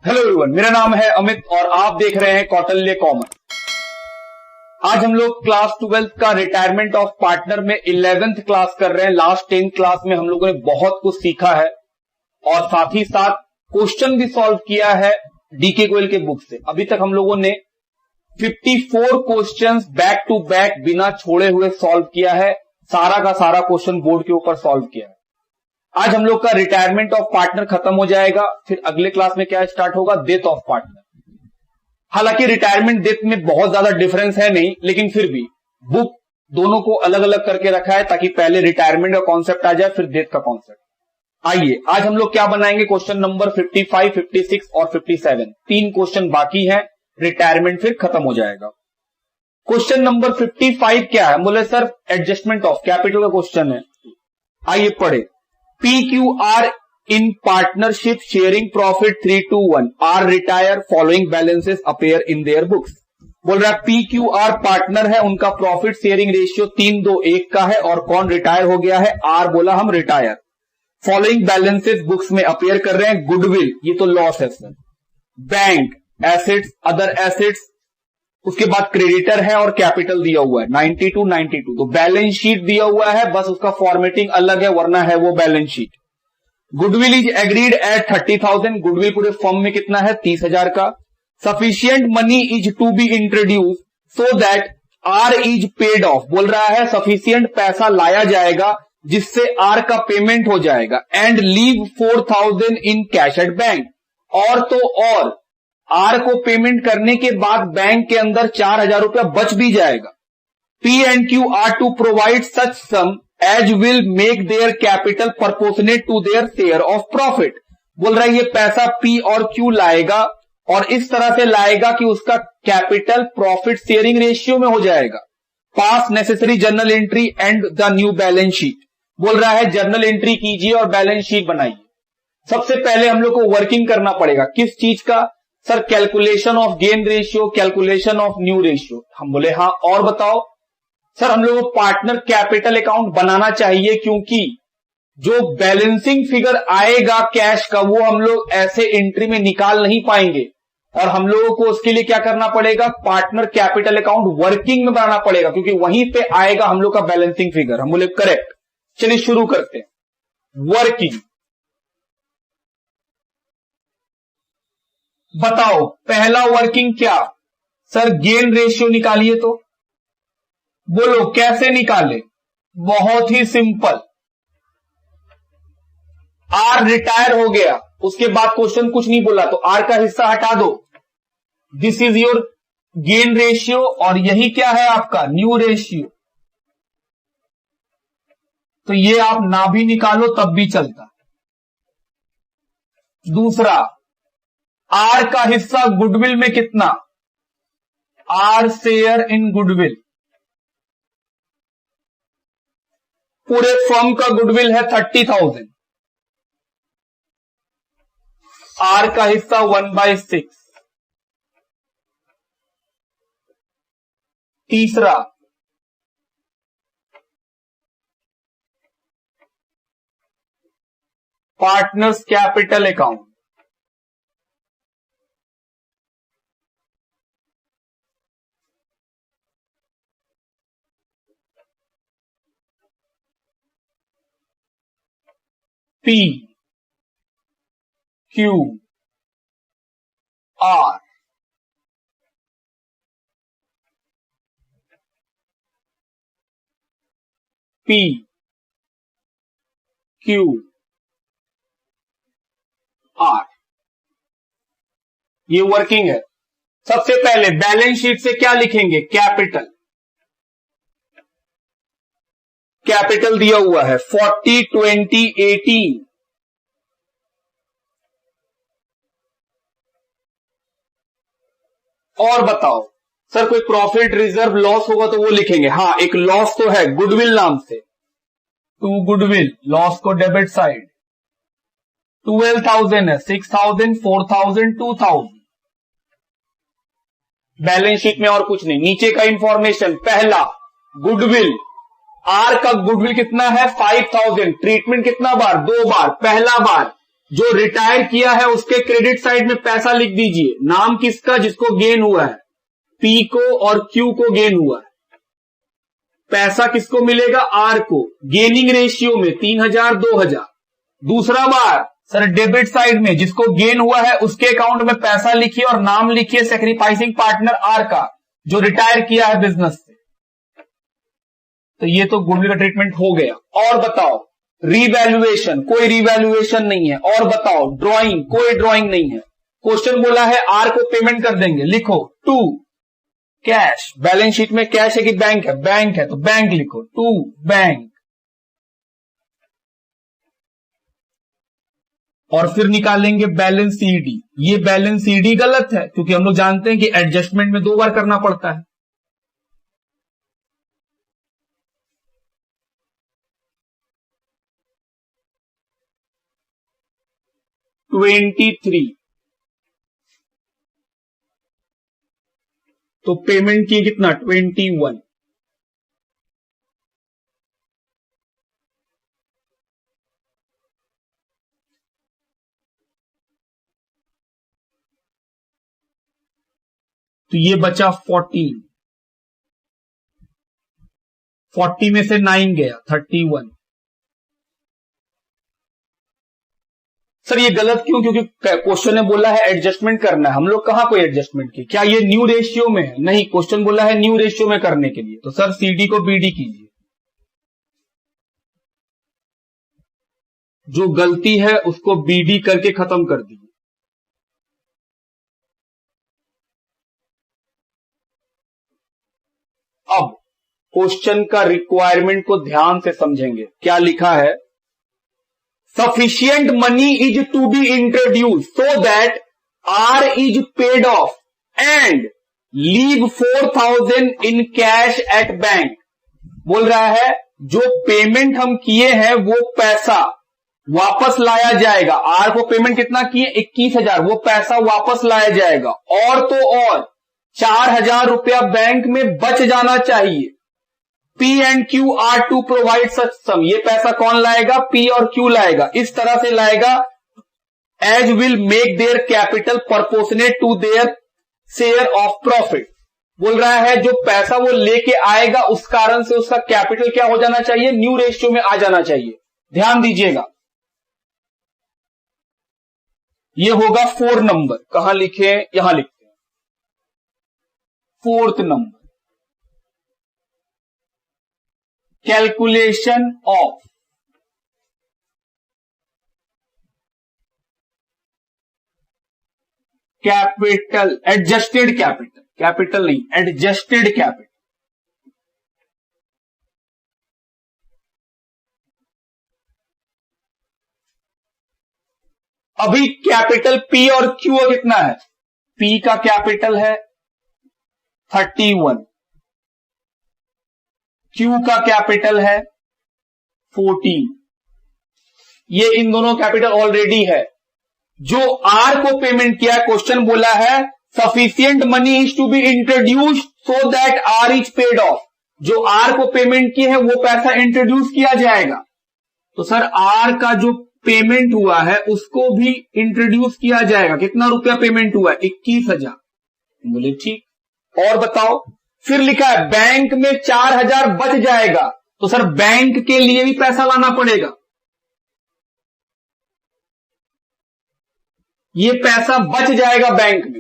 Hello everyone, मेरा नाम है अमित और आप देख रहे हैं कौटिल्य कॉमर्स। आज हम लोग क्लास 12 का रिटायरमेंट ऑफ पार्टनर में 11th क्लास कर रहे हैं। लास्ट 10 क्लास में हम लोगों ने बहुत कुछ सीखा है और साथ ही साथ क्वेश्चन भी सॉल्व किया है डीके गोयल के बुक से। अभी तक हम लोगों ने 54 क्वेश्चंस बैक टू बैक बिना छोड़े हुए सॉल्व किया है। सारा का सारा क्वेश्चन बोर्ड के ऊपर सॉल्व किया है। आज हम लोग का रिटायरमेंट ऑफ पार्टनर खत्म हो जाएगा। फिर अगले क्लास में क्या स्टार्ट होगा, डेथ ऑफ पार्टनर। हालांकि रिटायरमेंट डेथ में बहुत ज्यादा डिफरेंस है नहीं, लेकिन फिर भी बुक दोनों को अलग अलग करके रखा है ताकि पहले रिटायरमेंट का कॉन्सेप्ट आ जाए, फिर डेथ का कॉन्सेप्ट। आइए आज हम लोग क्या बनाएंगे, क्वेश्चन नंबर 55, 56 और 57। 3 क्वेश्चन बाकी हैं, रिटायरमेंट फिर खत्म हो जाएगा। क्वेश्चन नंबर 55 क्या है, बोले सर एडजस्टमेंट ऑफ कैपिटल का क्वेश्चन है। आइए पढ़े। PQR in partnership sharing profit 3-1 are retire following balances appear in their books। बोल रहा है PQR पार्टनर है, उनका प्रॉफिट शेयरिंग रेशियो 3-2-1 का है और कौन रिटायर हो गया है, R बोला हम रिटायर। फॉलोइंग बैलेंसेस बुक्स में अपेयर कर रहे हैं। गुडविल ये तो लॉस है sir, bank assets, other assets, उसके बाद क्रेडिटर है और कैपिटल दिया हुआ है 92 तो बैलेंस शीट दिया हुआ है, बस उसका फॉर्मेटिंग अलग है, वरना है वो balance sheet. Goodwill is agreed at 30,000। Goodwill पूरे फर्म में कितना है, 30,000 का। Sufficient money is to be introduce so that R is paid off. बोल रहा है सफिशियंट पैसा लाया जाएगा जिससे आर का पेमेंट हो जाएगा। And leave 4,000 in cash at bank. और तो और आर को पेमेंट करने के बाद बैंक के अंदर 4,000 रुपया बच भी जाएगा। P and Q are to provide such sum as will make their capital proportionate to their share of profit. बोल रहा है ये पैसा पी और क्यू लाएगा और इस तरह से लाएगा कि उसका कैपिटल प्रॉफिट शेयरिंग रेशियो में हो जाएगा। पास necessary journal entry and the new balance sheet. बोल रहा है जर्नल एंट्री कीजिए और बैलेंस शीट बनाइए। सबसे पहले हम लोग को वर्किंग करना पड़ेगा, किस चीज का sir, calculation of gain ratio, calculation of new ratio. हम बोले हाँ, और बताओ सर। हम लोग को पार्टनर कैपिटल अकाउंट बनाना चाहिए क्योंकि जो बैलेंसिंग फिगर आएगा कैश का वो हम लोग ऐसे एंट्री में निकाल नहीं पाएंगे और हम लोगों को उसके लिए क्या करना पड़ेगा, पार्टनर कैपिटल अकाउंट वर्किंग में बनाना पड़ेगा क्योंकि वहीं पे आएगा हम लोग का बैलेंसिंग फिगर। हम बोले करेक्ट। चलिए शुरू करते हैं। वर्किंग बताओ, पहला वर्किंग क्या सर, गेन रेशियो निकालिए। तो बोलो कैसे निकाले, बहुत ही सिंपल। आर रिटायर हो गया, उसके बाद क्वेश्चन कुछ नहीं बोला तो आर का हिस्सा हटा दो। This is your gain ratio और यही क्या है आपका न्यू रेशियो। तो ये आप ना भी निकालो तब भी चलता। दूसरा, आर का हिस्सा गुडविल में कितना, आर शेयर इन गुडविल। पूरे फर्म का गुडविल है 30,000। आर का हिस्सा 1/6। तीसरा, partners capital account. P Q R P Q R ये वर्किंग है। सबसे पहले बैलेंस शीट से क्या लिखेंगे, कैपिटल। कैपिटल दिया हुआ है 40, 20, 18। और बताओ सर कोई प्रॉफिट रिजर्व लॉस होगा तो वो लिखेंगे। हाँ एक लॉस तो है गुडविल नाम से, टू गुडविल, लॉस को डेबिट साइड। 12,000 है, 6,000, 4,000, 2,000। बैलेंस शीट में और कुछ नहीं। नीचे का इंफॉर्मेशन, पहला गुडविल, आर का गुडविल कितना है 5,000। ट्रीटमेंट कितना बार, 2 बार। पहला बार जो रिटायर किया है उसके क्रेडिट साइड में पैसा लिख दीजिए। नाम किसका? जिसको गेन हुआ है, पी को और क्यू को गेन हुआ है। पैसा किसको मिलेगा? आर को। गेनिंग रेशियो में 3000 2000। दूसरा बार सर डेबिट साइड में जिसको गेन हुआ है उसके अकाउंट में पैसा लिखिए और नाम लिखिए सैक्रिफाइसिंग पार्टनर आर का, जो रिटायर किया है बिजनेस से। तो ये तो गुडविल का ट्रीटमेंट हो गया। और बताओ रीवैल्यूएशन, कोई रीवैल्यूएशन नहीं है। और बताओ ड्राइंग, कोई ड्राइंग नहीं है। क्वेश्चन बोला है आर को पेमेंट कर देंगे, लिखो टू कैश। बैलेंस शीट में कैश है कि बैंक है? बैंक है, तो बैंक लिखो, टू बैंक। और फिर निकालेंगे बैलेंस सीडी। ये बैलेंस सीडी गलत है क्योंकि हम लोग जानते हैं कि एडजस्टमेंट में 2 बार करना पड़ता है। $23। तो पेमेंट किए कितना? 21। तो ये बचा 14। 40 में से 9 गया, 31। सर ये गलत क्यों? क्योंकि क्वेश्चन ने बोला है एडजस्टमेंट करना है। हम लोग कहां कोई एडजस्टमेंट की? क्या ये न्यू रेशियो में है? नहीं, क्वेश्चन बोला है न्यू रेशियो में करने के लिए। तो सर सीडी को बीडी कीजिए। जो गलती है उसको बीडी करके खत्म कर दीजिए। अब क्वेश्चन का रिक्वायरमेंट को ध्यान से समझेंगे। क्या लिखा है? Sufficient money is to be introduced so that R is paid off and leave 4000 in cash at bank। बोल रहा है जो पेमेंट हम किए हैं वो पैसा वापस लाया जाएगा। आर को पेमेंट कितना किए? 21,000। वो पैसा वापस लाया जाएगा। और तो और 4000 रुपया बैंक में बच जाना चाहिए। P and Q are to provide such sum। ये पैसा कौन लाएगा? P और Q लाएगा। इस तरह से लाएगा as will make their capital proportionate to their share of profit। बोल रहा है जो पैसा वो लेके आएगा उस कारण से उसका कैपिटल क्या हो जाना चाहिए? न्यू रेशियो में आ जाना चाहिए। ध्यान दीजिएगा, ये होगा 4 नंबर। कहां लिखे? यहां लिखते हैं 4th number. Calculation of capital, adjusted capital, capital नहीं एडजस्टेड कैपिटल। अभी कैपिटल P और Q कितना है? P का कैपिटल है 31, Q का कैपिटल है 14। ये इन दोनों कैपिटल ऑलरेडी है। जो R को पेमेंट किया, क्वेश्चन बोला है sufficient money is to be introduced so that R is paid off. जो R को पेमेंट किए हैं वो पैसा इंट्रोड्यूस किया जाएगा। तो सर R का जो पेमेंट हुआ है उसको भी इंट्रोड्यूस किया जाएगा। कितना रुपया पेमेंट हुआ है? 21,000। बोले ठीक। और बताओ, फिर लिखा है बैंक में 4000 बच जाएगा। तो सर बैंक के लिए भी पैसा लाना पड़ेगा। ये पैसा बच जाएगा बैंक में।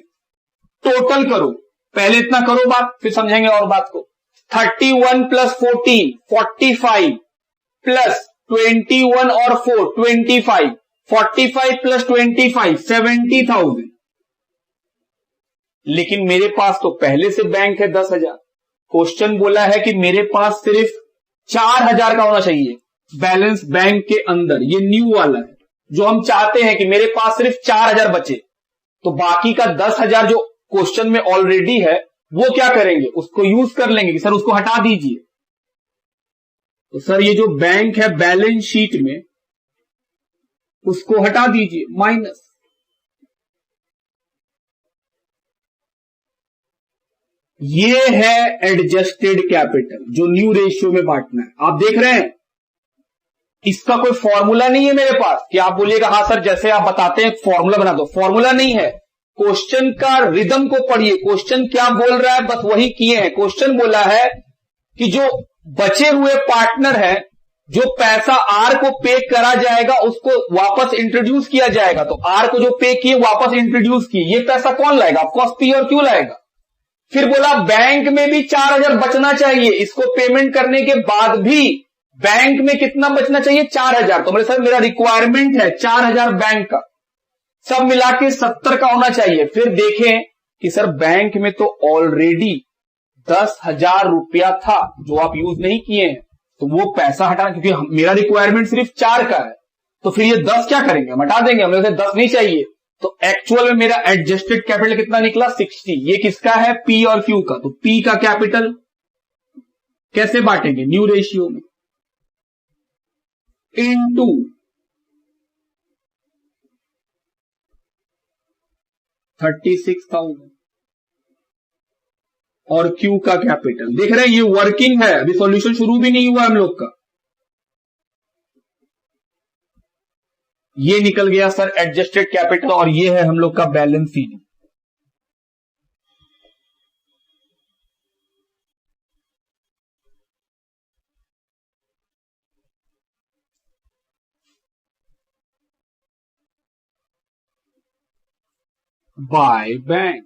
टोटल करो, पहले इतना करो बात, फिर समझेंगे और बात को। 31 प्लस 14 45 प्लस 21 और 4 25, 45 प्लस 25 70,000। लेकिन मेरे पास तो पहले से बैंक है 10,000। क्वेश्चन बोला है कि मेरे पास सिर्फ 4,000 का होना चाहिए बैलेंस बैंक के अंदर। ये न्यू वाला है जो हम चाहते हैं कि मेरे पास सिर्फ 4,000 बचे। तो बाकी का 10,000 जो क्वेश्चन में ऑलरेडी है वो क्या करेंगे? उसको यूज कर लेंगे कि सर उसको हटा दीजिए। तो सर ये जो बैंक है बैलेंस शीट में उसको हटा दीजिए, माइनस। ये है एडजस्टेड कैपिटल जो न्यू रेशियो में बांटना है। आप देख रहे हैं इसका कोई फॉर्मूला नहीं है मेरे पास कि आप बोलिएगा हाँ सर जैसे आप बताते हैं फॉर्मूला बना दो, फॉर्मूला नहीं है। क्वेश्चन का रिदम को पढ़िए, क्वेश्चन क्या बोल रहा है बस वही किए हैं। क्वेश्चन बोला है कि जो बचे हुए पार्टनर है, जो पैसा आर को पे करा जाएगा उसको वापस इंट्रोड्यूस किया जाएगा, तो आर को जो पे किए वापस इंट्रोड्यूस किए, ये पैसा कौन लाएगा? ऑफकोर्स पी और क्यू लाएगा। फिर बोला बैंक में भी 4000 बचना चाहिए, इसको पेमेंट करने के बाद भी बैंक में कितना बचना चाहिए? 4000। तो मेरे सर मेरा रिक्वायरमेंट है 4000 बैंक का, सब मिला के 70 का होना चाहिए। फिर देखें कि सर बैंक में तो ऑलरेडी 10,000 रुपया था जो आप यूज नहीं किए हैं, तो वो पैसा हटाना, क्योंकि मेरा रिक्वायरमेंट सिर्फ 4 का है, तो फिर ये 10 क्या करेंगे? हम हटा देंगे, हमें 10 नहीं चाहिए। तो एक्चुअल में मेरा एडजस्टेड कैपिटल कितना निकला? 60। ये किसका है? पी और क्यू का। तो पी का कैपिटल कैसे बांटेंगे? न्यू रेशियो में, इनटू 36,000 और क्यू का कैपिटल। देख रहे हैं ये वर्किंग है, अभी सॉल्यूशन शुरू भी नहीं हुआ हम लोग का। ये निकल गया सर एडजस्टेड कैपिटल, और ये है हम लोग का balance sheet. By bank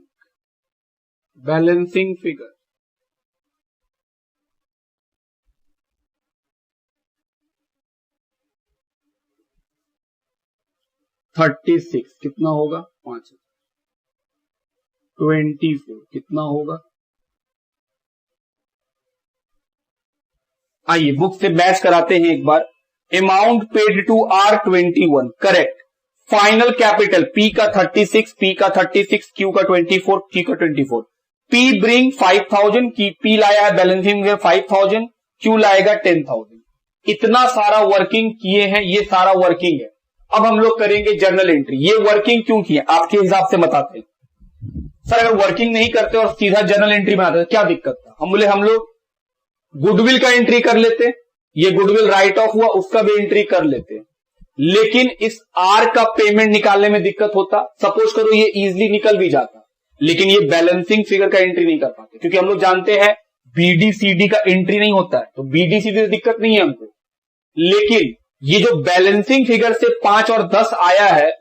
balancing figure. $36 कितना होगा? 5,000। 24 कितना होगा? आइए बुक से मैच कराते हैं एक बार। Amount paid to R 21, correct. Final capital P का 36, पी का 36, क्यू का 24, क्यू का 24। पी ब्रिंग 5,000 की, पी लाया है बैलेंसिंग में 5,000, क्यू लाएगा 10,000। इतना सारा वर्किंग किए हैं, ये सारा वर्किंग है। अब हम लोग करेंगे जर्नल एंट्री। ये वर्किंग क्यों किए आपके हिसाब से बताते हैं। सर अगर वर्किंग नहीं करते और सीधा जर्नल एंट्री बनाते क्या दिक्कत था? हम बोले हम लोग गुडविल का एंट्री कर लेते, ये गुडविल राइट ऑफ हुआ उसका भी एंट्री कर लेते, लेकिन इस आर का पेमेंट निकालने में दिक्कत होता। सपोज करो ये इजीली निकल भी जाता, लेकिन ये बैलेंसिंग फिगर का एंट्री नहीं कर पाते, क्योंकि हम लोग जानते हैं बीडीसीडी का एंट्री नहीं होता है, तो बीडीसीडी से दिक्कत नहीं है हमको। लेकिन ये जो बैलेंसिंग फिगर से 5 और 10 आया है,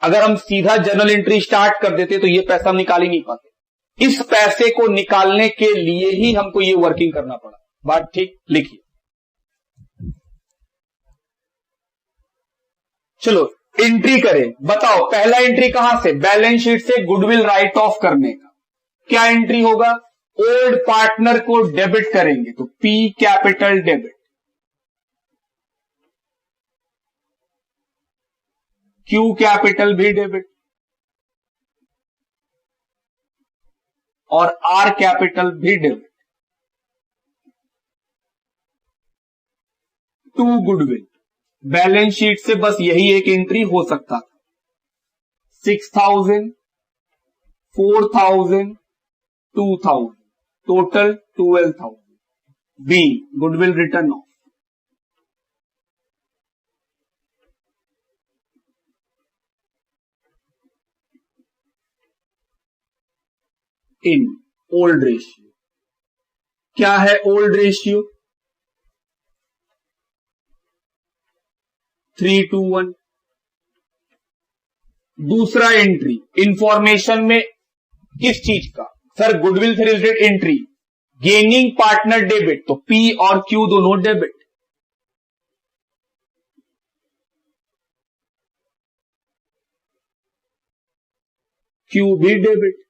अगर हम सीधा जर्नल एंट्री स्टार्ट कर देते तो ये पैसा हम निकाल ही नहीं पाते। इस पैसे को निकालने के लिए ही हमको ये वर्किंग करना पड़ा। बात ठीक? लिखिए। चलो एंट्री करें। बताओ पहला एंट्री कहां से? बैलेंस शीट से गुडविल राइट ऑफ करने का। क्या एंट्री होगा? ओल्ड पार्टनर को डेबिट करेंगे, तो P capital debit, Q capital भी डेबिट, और आर कैपिटल भी debit to goodwill. Balance sheet से बस यही एक एंट्री हो सकता था। 6,000, 4,000, 2,000, total 12,000 be goodwill written off. In old ratio. क्या है ओल्ड रेशियो? 3:1। दूसरा एंट्री इंफॉर्मेशन में किस चीज का? सर गुडविल से related entry, gaining partner debit, तो पी और क्यू दोनों डेबिट, क्यू भी डेबिट।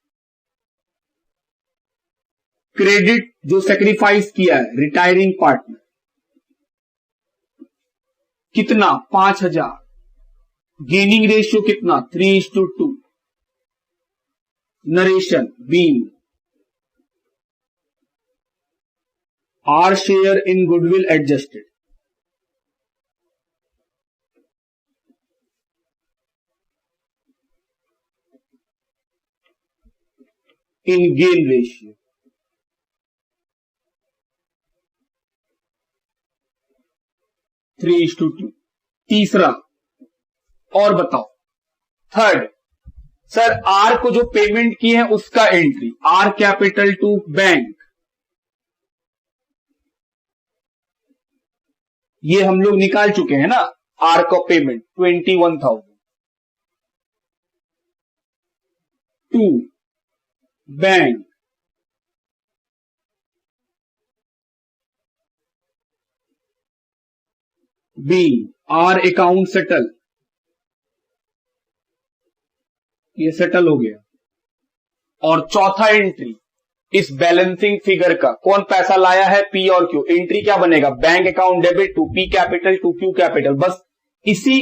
क्रेडिट जो सेक्रीफाइस किया है रिटायरिंग पार्टनर, कितना? 5,000। गेनिंग रेशियो कितना? 3:2। Narration being R share in goodwill adjusted, in gain ratio. 3:2। तीसरा, और बताओ। थर्ड, सर आर को जो पेमेंट की है उसका entry, R capital to bank, ये हम लोग निकाल चुके हैं ना। आर का payment 21,000 to bank, be R account settle, ये सेटल हो गया। और चौथा एंट्री इस बैलेंसिंग फिगर का, कौन पैसा लाया है, पी और क्यू। एंट्री क्या बनेगा, bank account debit to P capital to Q capital. बस इसी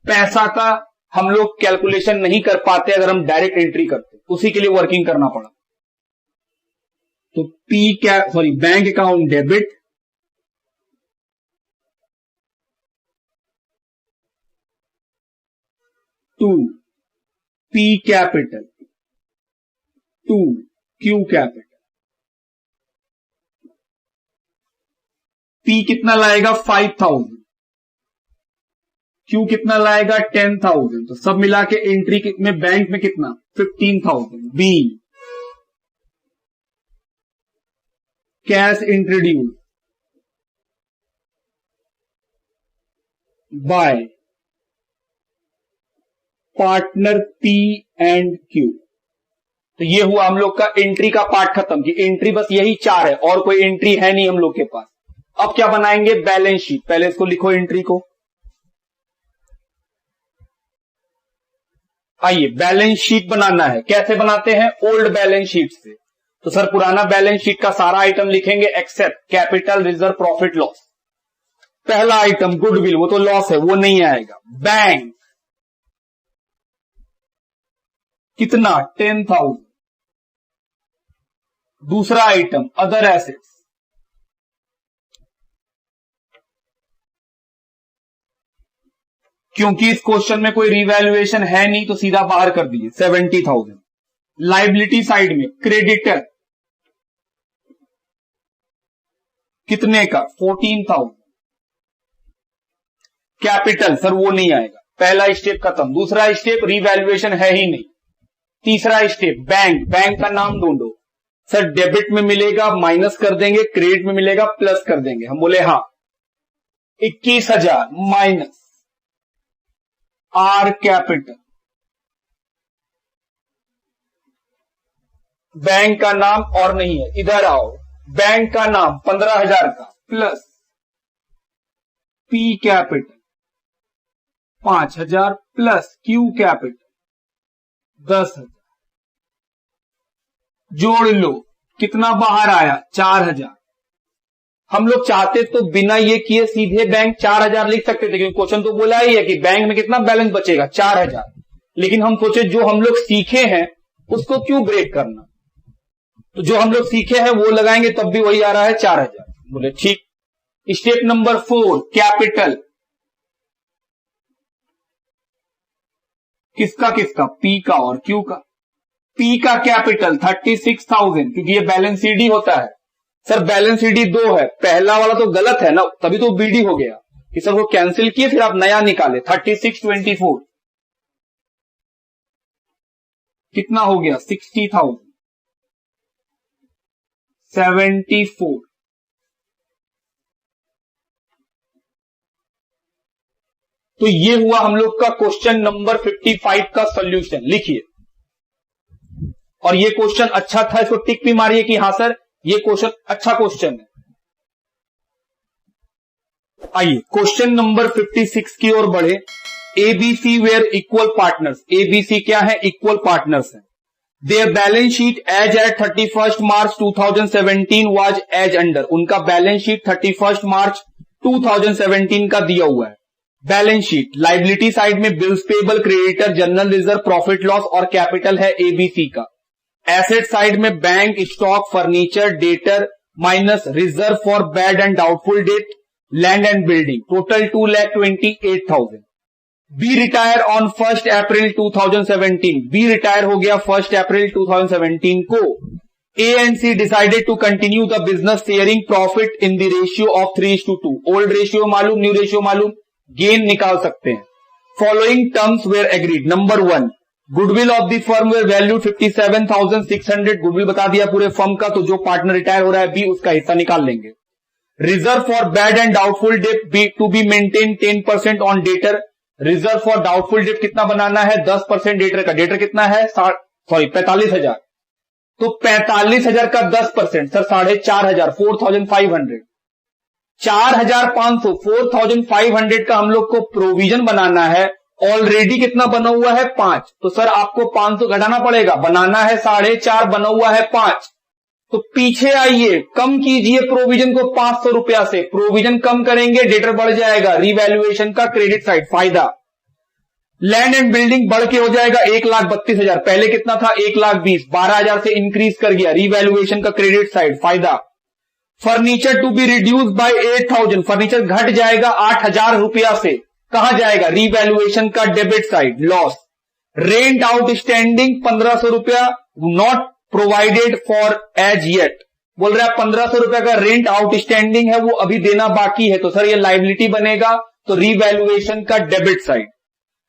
पैसा का हम लोग कैलकुलेशन नहीं कर पाते अगर हम डायरेक्ट एंट्री करते, उसी के लिए वर्किंग करना पड़ा। तो bank account debit to P capital to Q capital. P कितना लाएगा 5,000, क्यू कितना लाएगा 10,000। तो सब मिला के एंट्री में बैंक में कितना 15,000। Be cash introduce by partner P and Q. तो ये हुआ हम लोग का एंट्री का पार्ट खत्म, कि एंट्री बस यही 4 है और कोई एंट्री है नहीं हम लोग के पास। अब क्या बनाएंगे, बैलेंस शीट। पहले इसको लिखो एंट्री को। आइए बैलेंस शीट बनाना है। कैसे बनाते हैं, ओल्ड बैलेंस शीट से। तो सर पुराना बैलेंस शीट का सारा आइटम लिखेंगे except capital, reserve, profit, loss. पहला आइटम गुडविल, वो तो लॉस है, वो नहीं आएगा। बैंक कितना 10,000। दूसरा आइटम अदर एसेट्स, क्योंकि इस क्वेश्चन में कोई रिवैल्यूएशन है नहीं तो सीधा बाहर कर दीजिए 70,000। लाइबिलिटी साइड में क्रेडिटर कितने का 14,000। कैपिटल सर वो नहीं आएगा, पहला स्टेप खत्म। दूसरा स्टेप रिवैल्यूएशन है ही नहीं। तीसरा स्टेप बैंक, बैंक का नाम ढूंढो। सर डेबिट में मिलेगा माइनस कर देंगे, क्रेडिट में मिलेगा प्लस कर देंगे। हम बोले हाँ 21,000 माइनस आर कैपिटल, बैंक का नाम और नहीं है, इधर आओ। बैंक का नाम 15,000 का plus P capital 5,000 plus Q capital 10,000। जोड़ लो, कितना बाहर आया 4,000। हम लोग चाहते तो बिना ये किए सीधे बैंक 4,000 लिख सकते थे, क्योंकि क्वेश्चन तो बोला ही है कि बैंक में कितना बैलेंस बचेगा 4,000। लेकिन हम सोचे जो हम लोग सीखे हैं उसको क्यों ब्रेक करना, तो जो हम लोग सीखे हैं वो लगाएंगे, तब भी वही आ रहा है 4,000। बोले ठीक। स्टेप नंबर 4 कैपिटल, किसका किसका, पी का और क्यू का। पी का कैपिटल 36,000, क्योंकि ये बैलेंस सीडी होता है। सर बैलेंस सीडी 2 है, पहला वाला तो गलत है ना, तभी तो बीडी हो गया कि सर वो कैंसिल किए फिर आप नया निकाले। 3624 कितना हो गया 60,000 74। तो ये हुआ हम लोग का क्वेश्चन नंबर 55 का सॉल्यूशन। लिखिए, और ये क्वेश्चन अच्छा था, इसको टिक भी मारिए कि हां सर ये क्वेश्चन अच्छा क्वेश्चन है। आइए क्वेश्चन नंबर 56 की ओर बढ़े। ABC were equal partners. ABC क्या है, इक्वल पार्टनर्स है। Their balance sheet as at 31 March 2017 was as under. उनका बैलेंस शीट 31 मार्च 2017 का दिया हुआ है। बैलेंस शीट लाइबिलिटी साइड में bills payable, creditor, general reserve, profit loss और कैपिटल है एबीसी का। एसेट साइड में bank, stock, furniture, debtor minus reserve for bad and doubtful debt, land and building, total 2,28,000। B retire on 1 April 2017। B retire हो गया 1 April 2017 को। A and C decided to continue the business sharing profit in the ratio of 3:2. Old ratio मालूम, new ratio मालूम, gain निकाल सकते हैं. Following terms were agreed. Number 1, goodwill of the firm were value 57,600. Goodwill बता दिया पूरे firm का, तो जो पार्टनर रिटायर हो रहा है बी, उसका हिस्सा निकाल लेंगे. Reserve for bad and doubtful debt to be maintain 10% on debtor. Reserve for doubtful debt कितना बनाना है? 10% डेटर का. डेटर कितना है? 45,000. तो 45,000 का 10% सर 4,500, 4,500. 4,500, 4,500 का हम लोग को प्रोविजन बनाना है. ऑलरेडी कितना बना हुआ है? 5. तो सर आपको 500 घटाना पड़ेगा. बनाना है 4.5, बना हुआ है 5. तो पीछे आइए, कम कीजिए प्रोविजन को 500 रुपया से. प्रोविजन कम करेंगे, डेटर बढ़ जाएगा. रिवैल्यूएशन का क्रेडिट साइड फायदा. लैंड एंड बिल्डिंग बढ़ के हो जाएगा 1,32,000. पहले कितना था? 1,20,000. 12,000 से इंक्रीज कर गया. रिवैल्यूएशन का क्रेडिट साइड फायदा. Furniture to be reduce by 8,000. Furniture घट जाएगा 8,000 रुपया से. कहां जाएगा? रिवैल्यूएशन का debit side loss. Rent outstanding 1,500 रुपया not provided for as yet. बोल रहा है 1,500 रुपया का रेंट आउटस्टैंडिंग है, वो अभी देना बाकी है. तो सर ये लायबिलिटी बनेगा, तो रिवैल्यूएशन का debit side.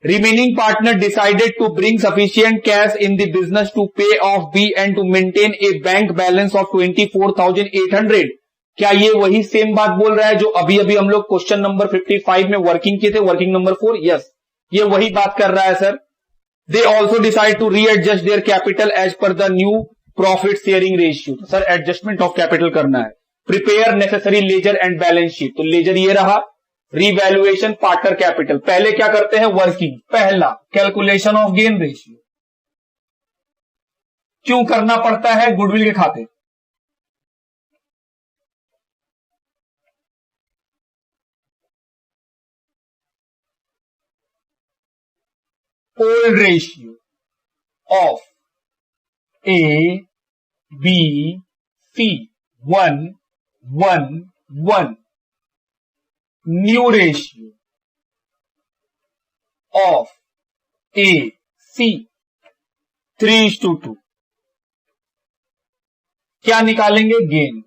Remaining partner decided to bring sufficient cash in the business to pay off B and to maintain a bank balance of 24,800. क्या ये वही सेम बात बोल रहा है जो अभी अभी हम लोग क्वेश्चन नंबर 55 में वर्किंग किए थे? Working number 4. यस, ये वही बात कर रहा है sir. They also decide to readjust their capital as per the new profit sharing ratio. तो सर एडजस्टमेंट ऑफ कैपिटल करना है. Prepare necessary ledger and balance sheet. तो लेजर ये रहा. Revaluation partner capital. पहले क्या करते हैं? वर्किंग. पहला कैलकुलेशन ऑफ गेन रेशियो. क्यों करना पड़ता है? गुडविल के खाते. Old ratio of A B C 1, 1, 1. New ratio of A C 3:2. क्या निकालेंगे? गेन.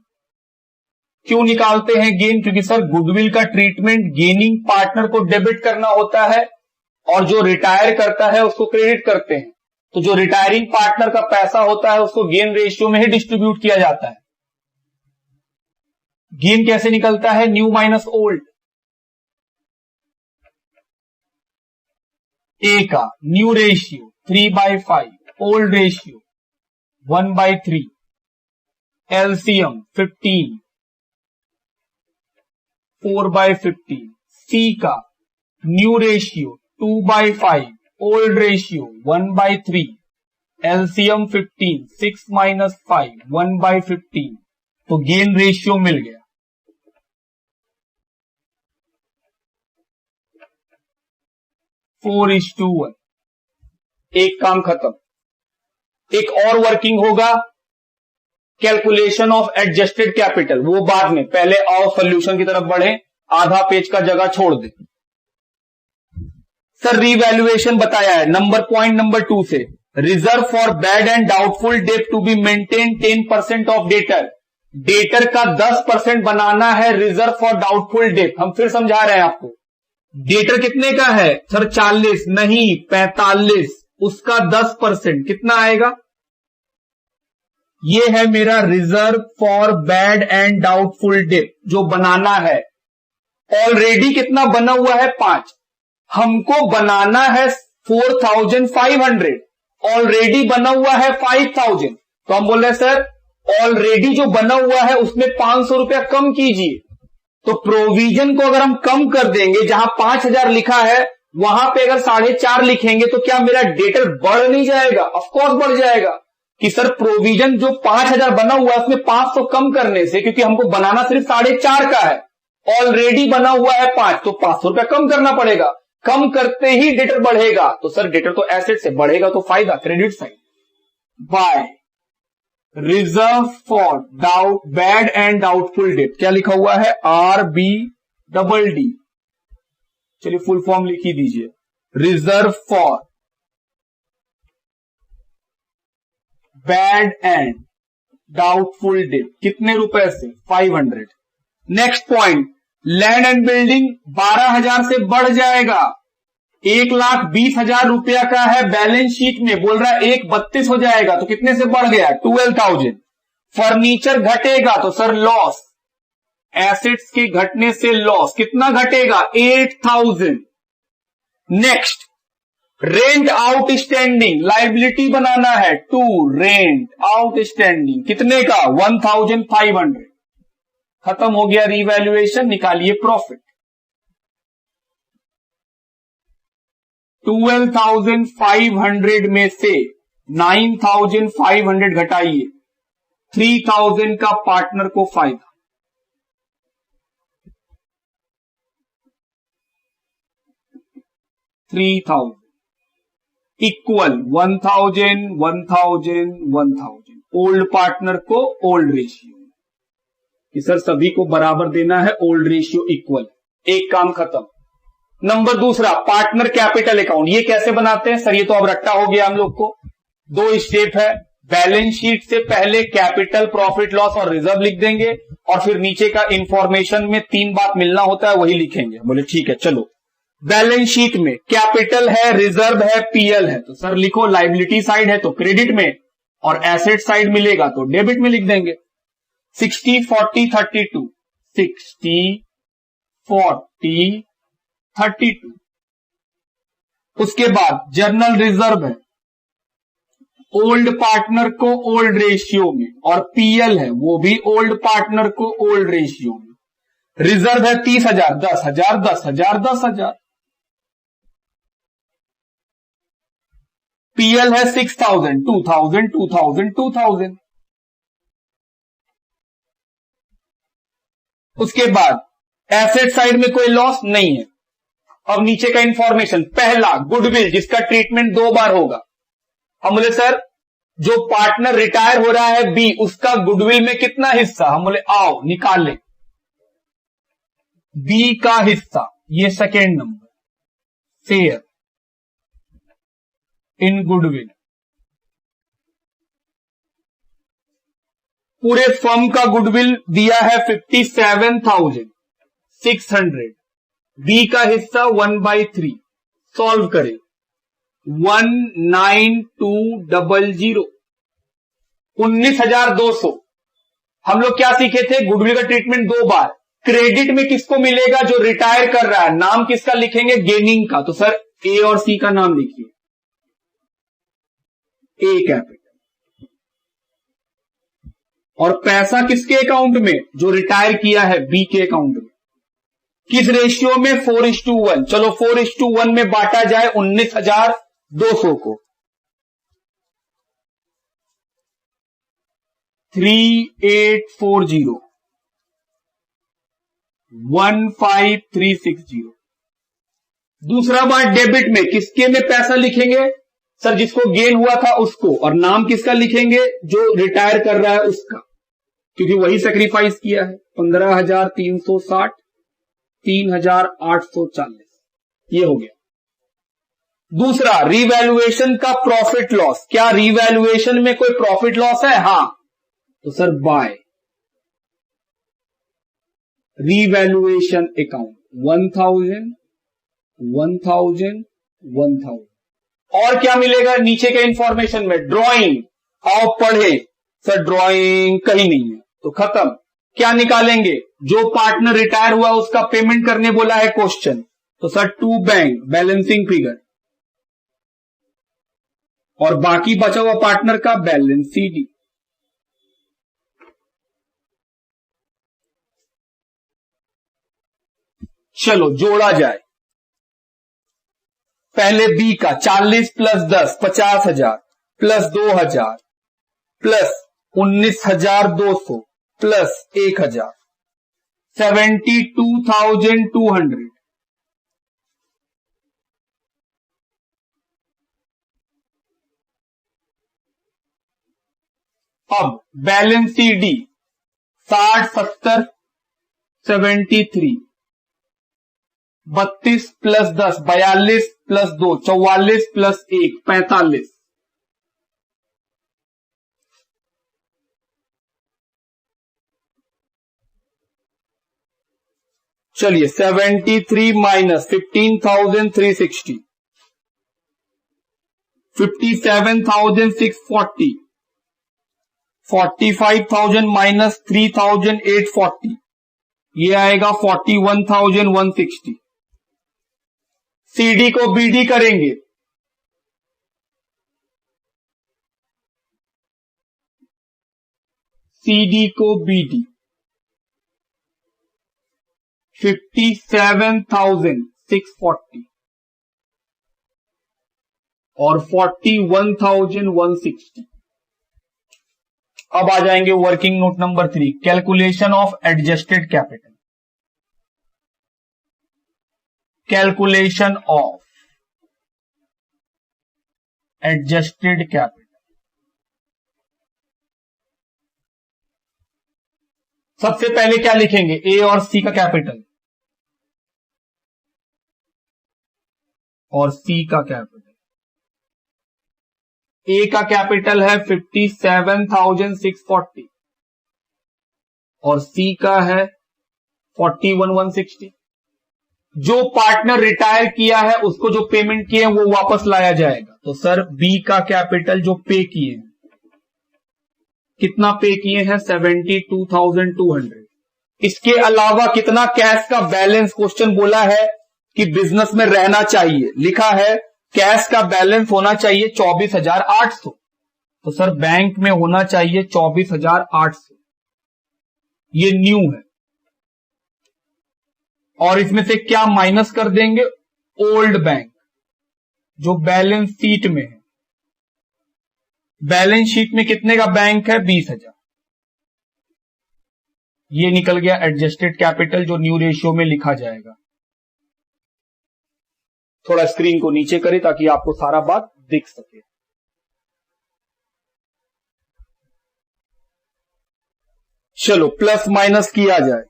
क्यों निकालते हैं गेन? क्योंकि सर गुडविल का ट्रीटमेंट गेनिंग पार्टनर को डेबिट करना होता है और जो रिटायर करता है उसको क्रेडिट करते हैं. तो जो रिटायरिंग पार्टनर का पैसा होता है उसको गेन रेशियो में ही डिस्ट्रीब्यूट किया जाता है. गेन कैसे निकलता है? New minus old. ए का new ratio 3/5, old ratio 1/3, LCM 15, 4/15. C का new ratio 2/5, old ratio 1/3, LCM 15, 6 - 5, 1/15. तो गेन रेशियो मिल गया. Four is to 1. एक काम खत्म. एक और वर्किंग होगा कैलकुलेशन ऑफ एडजस्टेड कैपिटल. वो बाद में. पहले आओ सोल्यूशन की तरफ बढ़े. आधा पेज का जगह छोड़ दे. सर रिवैल्यूएशन बताया है पॉइंट नंबर 2 से. Reserve for bad and doubtful debt to be maintain 10% of debtor. Debtor का 10% बनाना है रिजर्व फॉर डाउटफुल डेट. हम फिर समझा रहे हैं आपको. डेटर कितने का है सर? 40 नहीं 45. उसका 10% कितना आएगा? ये है मेरा reserve for bad and doubtful date जो बनाना है. ऑलरेडी कितना बना हुआ है? 5. हमको बनाना है 4,500. ऑलरेडी बना हुआ है 5,000. तो हम बोल रहे हैं सर ऑलरेडी जो बना हुआ है उसमें 500 रुपया कम कीजिए. तो प्रोविजन को अगर हम कम कर देंगे, जहां 5,000 लिखा है वहां पे अगर 4.5 लिखेंगे तो क्या मेरा डेटर बढ़ नहीं जाएगा? ऑफकोर्स बढ़ जाएगा. कि सर प्रोविजन जो 5,000 बना हुआ है उसमें 500 कम करने से, क्योंकि हमको बनाना सिर्फ 4.5 का है, ऑलरेडी बना हुआ है 5, तो 500 रुपया कम करना पड़ेगा. कम करते ही डेटर बढ़ेगा. तो सर डेटर तो एसेट से बढ़ेगा, तो फायदा credit side. By reserve for bad and doubtful debt. क्या लिखा हुआ है? RBDD. चलिए फुल फॉर्म लिख ही दीजिए. Reserve for bad and doubtful date कितने रुपए से? 500। Next point, land and building 12,000 से बढ़ जाएगा, 1,20,000 रुपया का है बैलेंस शीट में, बोल रहा है 1,32 हो जाएगा, तो कितने से बढ़ गया? 12,000। फर्नीचर घटेगा तो सर लॉस, एसेट्स के घटने से लॉस कितना घटेगा? 8,000। नेक्स्ट, रेंट आउटस्टैंडिंग लाइबिलिटी बनाना है, टू रेंट आउटस्टैंडिंग कितने का? 1,500। खत्म हो गया रिवैल्यूएशन, निकालिए प्रॉफिट। 12,500 में से 9,500 घटाइए, 3,000 का पार्टनर को फायदा। इक्वल 1,000, 1,000, 1,000। ओल्ड पार्टनर को ओल्ड रेशियो कि सर सभी को बराबर देना है, ओल्ड रेशियो इक्वल। एक काम खत्म। नंबर दूसरा, पार्टनर कैपिटल अकाउंट, ये कैसे बनाते हैं सर? ये तो अब रट्टा हो गया हम लोग को। 2 स्टेप है, बैलेंस शीट से पहले कैपिटल, प्रॉफिट लॉस और रिजर्व लिख देंगे, और फिर नीचे का इंफॉर्मेशन में 3 बात मिलना होता है वही लिखेंगे। बोले ठीक है चलो। बैलेंस शीट में कैपिटल है, रिजर्व है, पीएल है, तो सर लिखो लाइबिलिटी साइड है तो क्रेडिट में, और एसेट साइड मिलेगा तो डेबिट में लिख देंगे। 60, 40, 32, 60, 40, 32। उसके बाद जर्नल रिजर्व है, ओल्ड पार्टनर को ओल्ड रेशियो में, और पीएल है वो भी ओल्ड पार्टनर को ओल्ड रेशियो में। रिजर्व है 30,000, 10,000, 10,000, 10,000। पीएल है 6,000, 2,000, 2,000, 2,000। उसके बाद एसेट साइड में कोई लॉस नहीं है। अब नीचे का इंफॉर्मेशन, पहला गुडविल जिसका ट्रीटमेंट 2 बार होगा। हम बोले सर जो पार्टनर रिटायर हो रहा है बी, उसका गुडविल में कितना हिस्सा? हम बोले आओ निकाल ले, बी का हिस्सा, ये second number, share in goodwill. पूरे फर्म का गुडविल दिया है 57,600, बी का हिस्सा 1/3। सॉल्व करें, 19200, 19,200। हम लोग क्या सीखे थे? गुडविल का ट्रीटमेंट 2 बार। क्रेडिट में किसको मिलेगा? जो रिटायर कर रहा है। नाम किसका लिखेंगे? गेनिंग का। तो सर ए और सी का नाम लिखिए, ए कैपिटल। और पैसा किसके अकाउंट में? जो रिटायर किया है बी के अकाउंट में। किस रेशियो में? 4:1। चलो 4:1 में बांटा जाए 19,200 को। 3840, 15360। दूसरा बार डेबिट में किसके में पैसा लिखेंगे? सर जिसको गेन हुआ था उसको, और नाम किसका लिखेंगे? जो रिटायर कर रहा है उसका, क्योंकि वही सेक्रीफाइस किया है। 15,360, 3,840, ये हो गया। दूसरा रीवैल्यूएशन का प्रॉफिट लॉस। क्या रीवैल्यूएशन में कोई प्रॉफिट लॉस है? हां, तो सर बाय रीवैल्यूएशन अकाउंट 1,000, 1,000, 1,000। और क्या मिलेगा नीचे के इंफॉर्मेशन में? ड्राइंग, आओ पढ़े। सर ड्राइंग कहीं नहीं है, तो खत्म। क्या निकालेंगे? जो पार्टनर रिटायर हुआ उसका पेमेंट करने बोला है क्वेश्चन, तो sir to bank balancing figure, और बाकी बचा हुआ पार्टनर का बैलेंस सीडी। चलो जोड़ा जाए। पहले बी का 40 + 10 50,000 प्लस 2,000 प्लस 19,200 प्लस 1,000 72,200। अब बैलेंस सीडी 60, 70, 73, 32 + 10 42 + 2 44 + 1 45। चलिए 73 माइनस 15,360, 57,640, 45,000 माइनस 3,840, ये आएगा 41,160। सीडी को बीडी करेंगे, सीडी को बीडी 57,640 और 41,160। अब आ जाएंगे working note number 3, calculation of adjusted capital. Calculation of adjusted capital. सबसे पहले क्या लिखेंगे, ए और सी का कैपिटल और सी का कैपिटल। ए का कैपिटल है 57,640 और सी का है 41,160। जो पार्टनर रिटायर किया है उसको जो पेमेंट किए हैं वो वापस लाया जाएगा। तो सर बी का कैपिटल जो पे किए हैं, कितना पे किए हैं, 72,200। इसके अलावा कितना कैश का बैलेंस, क्वेश्चन बोला है कि बिजनेस में रहना चाहिए, लिखा है कैश का बैलेंस होना चाहिए 24,800। तो सर बैंक में होना चाहिए 24,800, ये न्यू है। और इसमें से क्या माइनस कर देंगे, ओल्ड बैंक जो बैलेंस शीट में है। बैलेंस शीट में कितने का बैंक है, 20,000। ये निकल गया एडजस्टेड कैपिटल जो न्यू रेशियो में लिखा जाएगा। थोड़ा स्क्रीन को नीचे करें ताकि आपको सारा बात दिख सके। चलो प्लस माइनस किया जाए।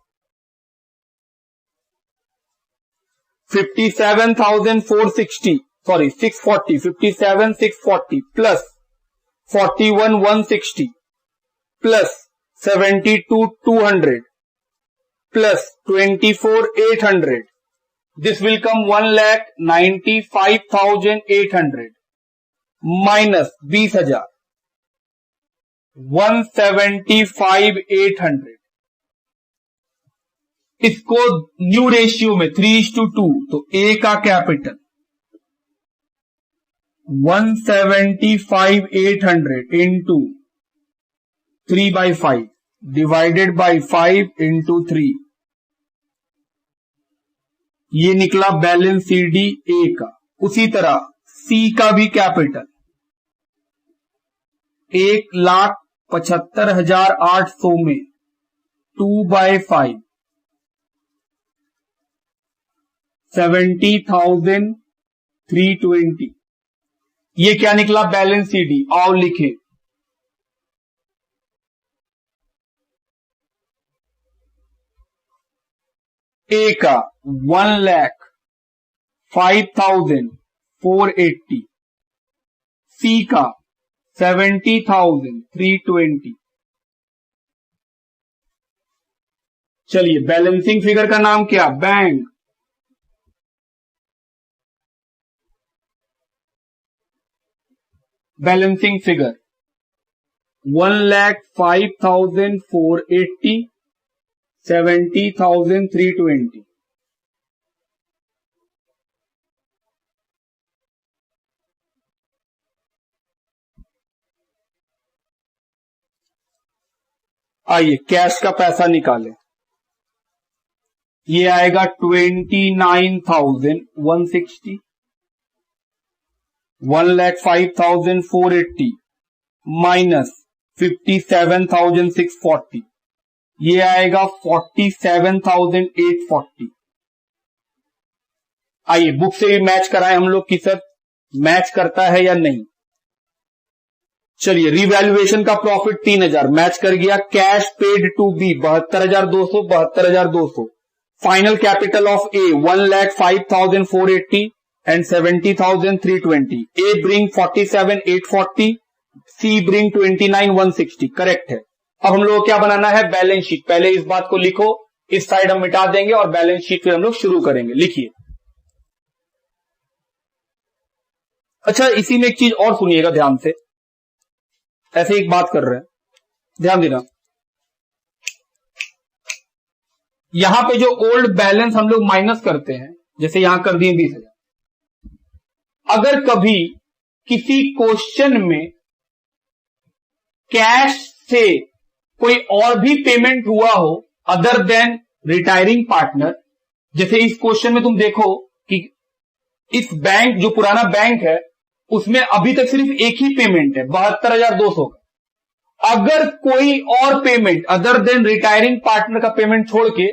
640 57,640 plus 41,160 plus 72,200 plus 24,800. This will come 1,95,800 minus 20,000 175,800. इसको न्यू रेशियो में 3:2, तो ए का capital 175,800 into 3/5 divided by 5 into 3, ये निकला बैलेंस सीडी ए का। उसी तरह सी का भी कैपिटल 1,75,800 में 2/5 70,320, ये क्या निकला बैलेंस सीडी। आओ लिखे, ए का 1,05,480, सी का 70,320। चलिए बैलेंसिंग फिगर का नाम क्या, बैंक। Balancing figure 1,05,480 70,320। आइए कैश का पैसा निकालें। ये आएगा 29,160, 1,05,480 माइनस 57,640, ये आएगा 47,840। आइए बुक से भी मैच कराएं हम लोग कि सर मैच करता है या नहीं। चलिए रिवैल्यूएशन का प्रॉफिट 3,000 मैच कर गया। Cash paid to be 72,200 72,200। Final capital of A 1,05,480 and 70,320। A bring 47,840, C bring 29,160। Correct है। अब हम लोग क्या बनाना है, बैलेंस शीट। पहले इस बात को लिखो इस साइड हम मिटा देंगे और बैलेंस शीट फिर हम लोग शुरू करेंगे। लिखिए। अच्छा, इसी में एक चीज और सुनिएगा ध्यान से, ऐसे एक बात कर रहे हैं, ध्यान देना। यहां पे जो ओल्ड बैलेंस हम लोग माइनस करते हैं, जैसे यहां कर दिए 20,000। अगर कभी किसी क्वेश्चन में कैश से कोई और भी पेमेंट हुआ हो अदर देन रिटायरिंग पार्टनर, जैसे इस क्वेश्चन में तुम देखो कि इस बैंक, जो पुराना बैंक है, उसमें अभी तक सिर्फ एक ही पेमेंट है 72,200 का। अगर कोई और payment other than retiring partner का पेमेंट छोड़ के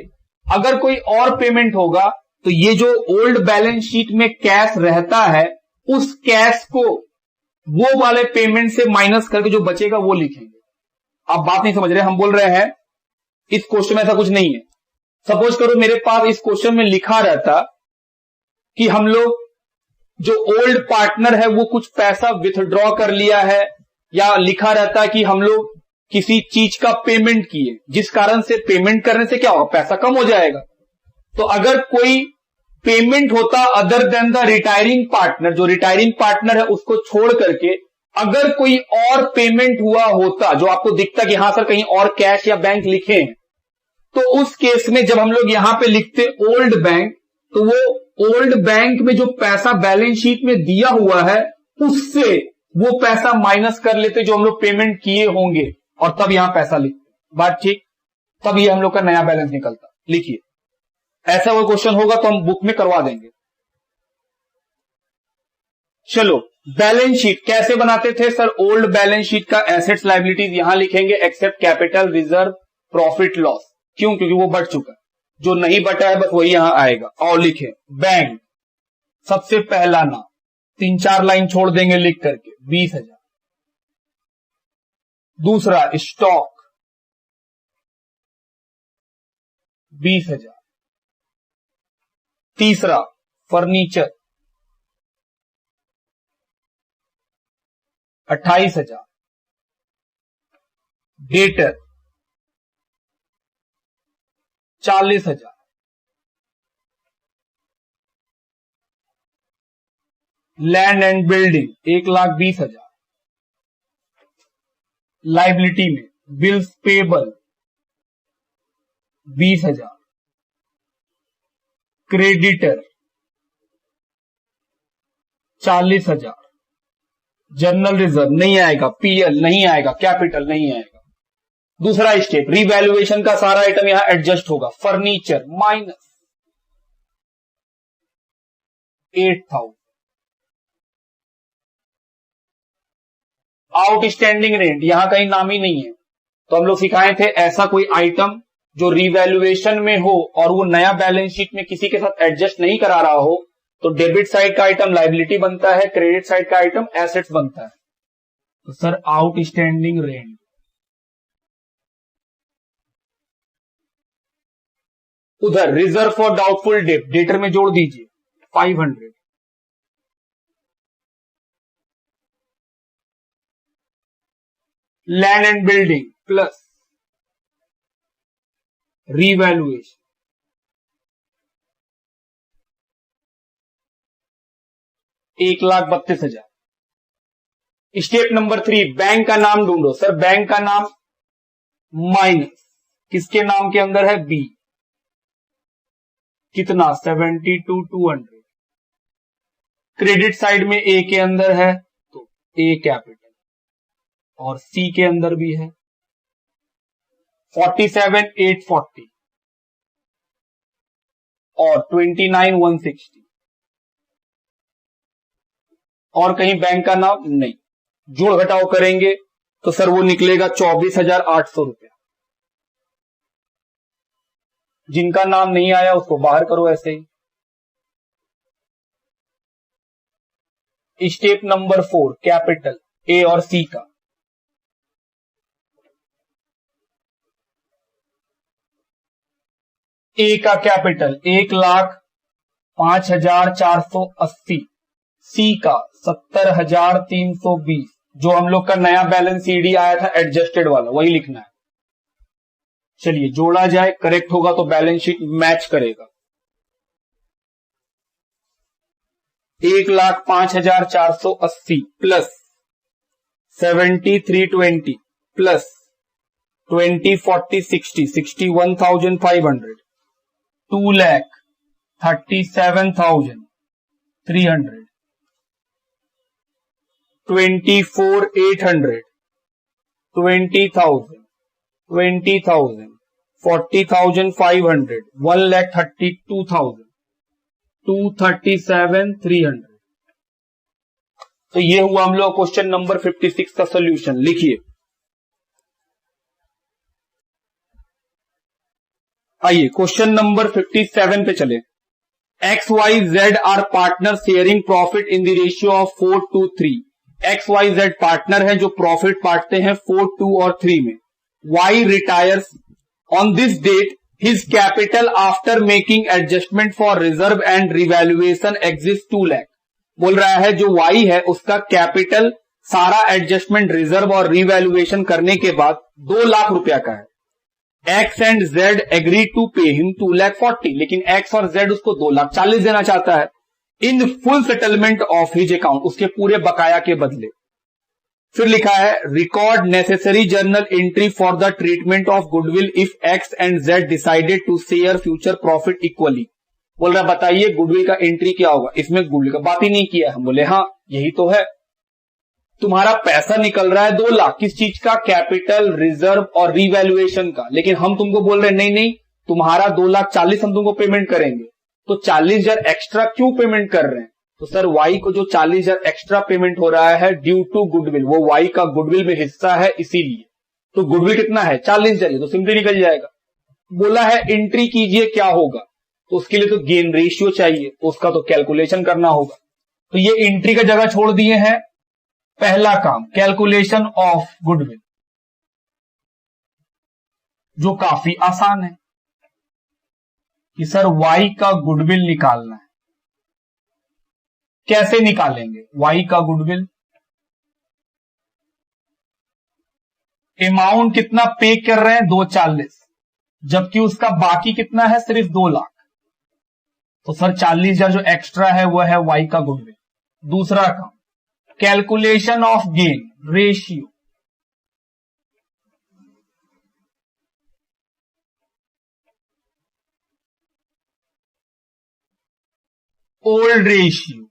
अगर कोई और पेमेंट होगा, तो ये जो ओल्ड बैलेंस शीट में कैश रहता है, उस कैश को वो वाले पेमेंट से माइनस करके जो बचेगा वो लिखेंगे। आप बात नहीं समझ रहे, हम बोल रहे हैं इस क्वेश्चन में ऐसा कुछ नहीं है। सपोज करो मेरे पास इस क्वेश्चन में लिखा रहता कि हम लोग जो ओल्ड पार्टनर है वो कुछ पैसा विथड्रॉ कर लिया है, या लिखा रहता कि हम लोग किसी चीज का पेमेंट किए, जिस कारण से पेमेंट करने से क्या होगा, पैसा कम हो जाएगा। तो अगर कोई पेमेंट होता other than the retiring partner, जो रिटायरिंग पार्टनर है उसको छोड़ करके अगर कोई और पेमेंट हुआ होता, जो आपको दिखता कि हाँ सर कहीं और कैश या बैंक लिखे हैं, तो उस केस में जब हम लोग यहां पे लिखते ओल्ड बैंक, तो वो ओल्ड बैंक में जो पैसा बैलेंस शीट में दिया हुआ है उससे वो पैसा माइनस कर लेते जो हम लोग पेमेंट किए होंगे, और तब यहां पैसा लिखते। बात ठीक? तब ये हम लोग का नया बैलेंस निकलता। लिखिए, ऐसा वो क्वेश्चन होगा तो हम बुक में करवा देंगे। चलो, बैलेंस शीट कैसे बनाते थे सर? ओल्ड बैलेंस शीट का एसेट्स लायबिलिटीज यहां लिखेंगे, except capital, reserve, profit loss. क्यों? क्योंकि वो बढ़ चुका है, जो नहीं बटा है बस वही यहां आएगा। और लिखे बैंक, सबसे पहला नाम, 3-4 लाइन छोड़ देंगे लिख करके, 20,000। दूसरा स्टॉक, 20,000। तीसरा furniture, 28,000। Debtor, 40,000। Land and building, 1,20,000। Liability में bills payable, 20,000। Creditor, 40,000। General reserve नहीं आएगा, पीएल नहीं आएगा, कैपिटल नहीं आएगा। दूसरा स्टेप, रिवैल्यूएशन का सारा आइटम यहां एडजस्ट होगा। Furniture minus 8,000। आउटस्टैंडिंग रेंट यहां कहीं नाम ही नहीं है, तो हम लोग सिखाए थे ऐसा कोई आइटम जो रिवैल्यूएशन में हो और वो नया बैलेंस शीट में किसी के साथ एडजस्ट नहीं करा रहा हो, तो डेबिट साइड का आइटम लायबिलिटी बनता है, क्रेडिट साइड का आइटम एसेट्स बनता है। तो सर आउटस्टैंडिंग रेंट, उधर reserve for doubtful date, debtor में जोड़ दीजिए 500। Land and building plus revaluation, 1,32,000। Step number 3, bank का नाम ढूंढो। सर बैंक का नाम माइनस किसके नाम के अंदर है? बी। कितना? 72,200। क्रेडिट साइड में ए के अंदर है तो ए कैपिटल, और सी के अंदर भी है 47,840 और 29,160। और कहीं बैंक का नाम नहीं। जोड़ घटाव करेंगे तो सर वो निकलेगा 24,800 रुपया। जिनका नाम नहीं आया उसको बाहर करो ऐसे ही। स्टेप नंबर 4, कैपिटल ए और सी का। ए का कैपिटल 1,05,480, सी का 70,320, जो हम लोग का नया बैलेंस सीडी आया था एडजस्टेड वाला, वही लिखना है। चलिए जोड़ा जाए, करेक्ट होगा तो बैलेंस शीट मैच करेगा। 1,05,480 प्लस 7320 प्लस 204060 61,500 2,37,300 24,800 20,000 20,000 40,500 1,32,000 237,300। तो ये हुआ हम लोग क्वेश्चन नंबर 56 का सॉल्यूशन। लिखिए, आइए क्वेश्चन नंबर 57 पे चले। X Y Z are partner sharing profit in the ratio of 4:3। X Y Z partner है जो प्रॉफिट बांटते हैं 4, 2 और 3 में। Y retires on this date his capital after making adjustment for reserve and revaluation exist 2 lakh. बोल रहा है जो वाई है उसका कैपिटल सारा एडजस्टमेंट रिजर्व और रिवैल्यूएशन करने के बाद 2 लाख रुपया का है। X and Z agree to pay him 2,40,000, लेकिन एक्स और जेड उसको 2,40,000 देना चाहता है in full settlement of his account, उसके पूरे बकाया के बदले। फिर लिखा है record necessary journal entry for the treatment of goodwill if X and Z decided to share future profit equally. बोल रहा बताइए गुडविल का एंट्री क्या होगा। इसमें गुडविल का बात ही नहीं किया। हम बोले हाँ यही तो है, तुम्हारा पैसा निकल रहा है 2 लाख, किस चीज का, कैपिटल, रिजर्व और रिवैल्यूएशन का, लेकिन हम तुमको बोल रहे हैं नहीं नहीं तुम्हारा 2,40,000 हम तुमको पेमेंट करेंगे। तो 40,000 एक्स्ट्रा क्यों पेमेंट कर रहे हैं? तो सर वाई को जो 40,000 एक्स्ट्रा पेमेंट हो रहा है ड्यू टू गुडविल, वो वाई का गुडविल में हिस्सा है इसीलिए। तो गुडविल कितना है 40,000, तो सिंपली निकल जाएगा। बोला है एंट्री कीजिए क्या होगा, तो उसके लिए तो गेन रेशियो चाहिए, तो उसका तो कैलकुलेशन करना होगा। तो ये एंट्री का जगह छोड़ दिए हैं। पहला काम कैलकुलेशन ऑफ गुडविल, जो काफी आसान है कि सर वाई का गुडविल निकालना है। कैसे निकालेंगे वाई का गुडविल? अमाउंट कितना पे कर रहे हैं 2,40,000, जबकि उसका बाकी कितना है सिर्फ 2 लाख। तो सर 40,000 जो एक्स्ट्रा है वह है वाई का गुडविल। दूसरा काम calculation of gain ratio, old ratio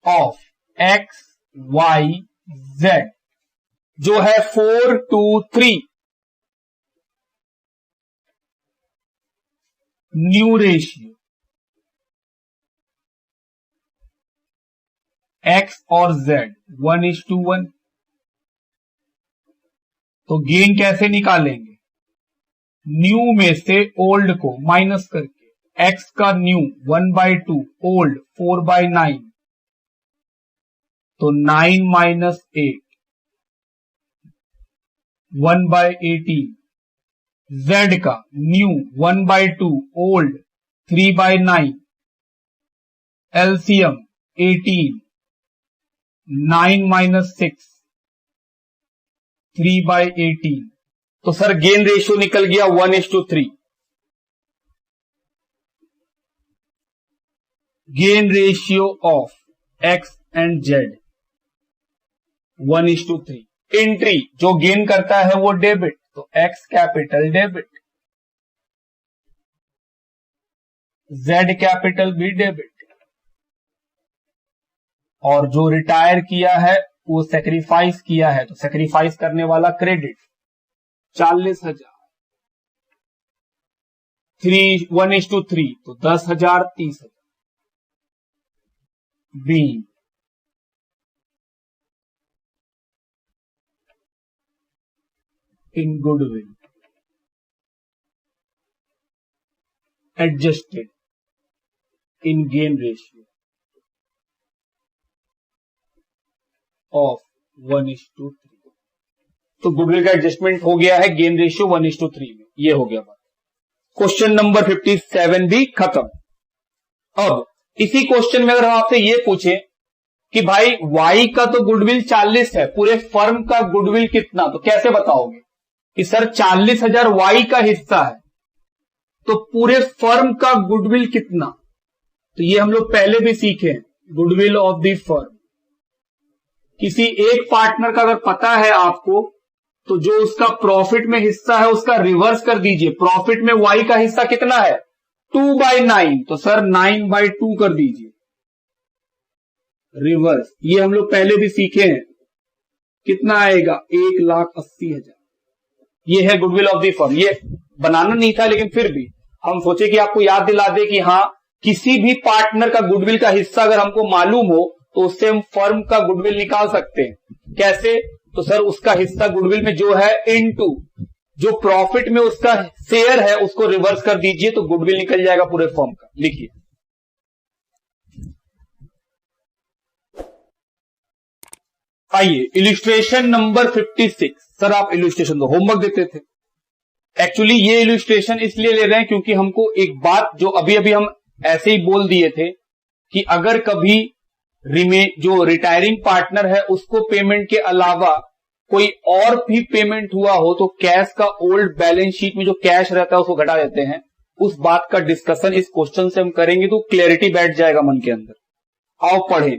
of X Y Z जो है 4:3, न्यू रेशियो एक्स और जेड 1:1। तो गेन कैसे निकालेंगे? न्यू में से ओल्ड को माइनस करके। एक्स का न्यू 1/2, ओल्ड 4/9, तो 9 माइनस 8 1/18। जेड का न्यू 1/2, ओल्ड 3/9, एलसीएम 18, 9 माइनस 6 3/18। तो सर गेन रेशियो निकल गया 1:3। Gain ratio of x and Z 1:3। Entry जो गेन करता है वो डेबिट, तो x capital debit, Z capital भी डेबिट, और जो रिटायर किया है वो सेक्रीफाइस किया है तो सेक्रीफाइस करने वाला क्रेडिट 40,000। 1:3 तो 10,000 30,000। Be in goodwill adjusted in gain ratio of 1:3। तो गुडविल का एडजस्टमेंट हो गया है गेन रेशियो 1:3 में। ये हो गया बात। क्वेश्चन नंबर 57 भी खत्म। अब इसी क्वेश्चन में अगर हम आपसे ये पूछे कि भाई वाई का तो गुडविल 40 है, पूरे फर्म का गुडविल कितना, तो कैसे बताओगे? कि सर 40,000 वाई का हिस्सा है, तो पूरे फर्म का गुडविल कितना? तो ये हम लोग पहले भी सीखे, गुडविल ऑफ द फर्म। किसी एक पार्टनर का अगर पता है आपको, तो जो उसका प्रॉफिट में हिस्सा है उसका रिवर्स कर दीजिए। प्रॉफिट में वाई का हिस्सा कितना है? 2/9, तो सर 9/2 कर दीजिए रिवर्स। ये हम लोग पहले भी सीखे हैं। कितना आएगा? 1,80,000। ये है गुडविल ऑफ द फर्म। ये बनाना नहीं था, लेकिन फिर भी हम सोचे कि आपको याद दिला दे कि हाँ, किसी भी पार्टनर का गुडविल का हिस्सा अगर हमको मालूम हो तो उससे हम फर्म का गुडविल निकाल सकते हैं। कैसे? तो सर उसका हिस्सा गुडविल में जो है इनटू जो प्रॉफिट में उसका शेयर है उसको रिवर्स कर दीजिए, तो गुडविल निकल जाएगा पूरे फर्म का। लिखिए, आइए इलिस्ट्रेशन नंबर 56। सर आप इलिस्ट्रेशन तो होमवर्क देते थे। एक्चुअली ये इलिस्ट्रेशन इसलिए ले रहे हैं क्योंकि हमको एक बात जो अभी अभी हम ऐसे ही बोल दिए थे कि अगर कभी जो रिटायरिंग पार्टनर है उसको पेमेंट के अलावा कोई और भी पेमेंट हुआ हो तो कैश का ओल्ड बैलेंस शीट में जो कैश रहता है उसको घटा देते हैं। उस बात का डिस्कशन इस क्वेश्चन से हम करेंगे तो क्लैरिटी बैठ जाएगा मन के अंदर। आओ पढ़ें।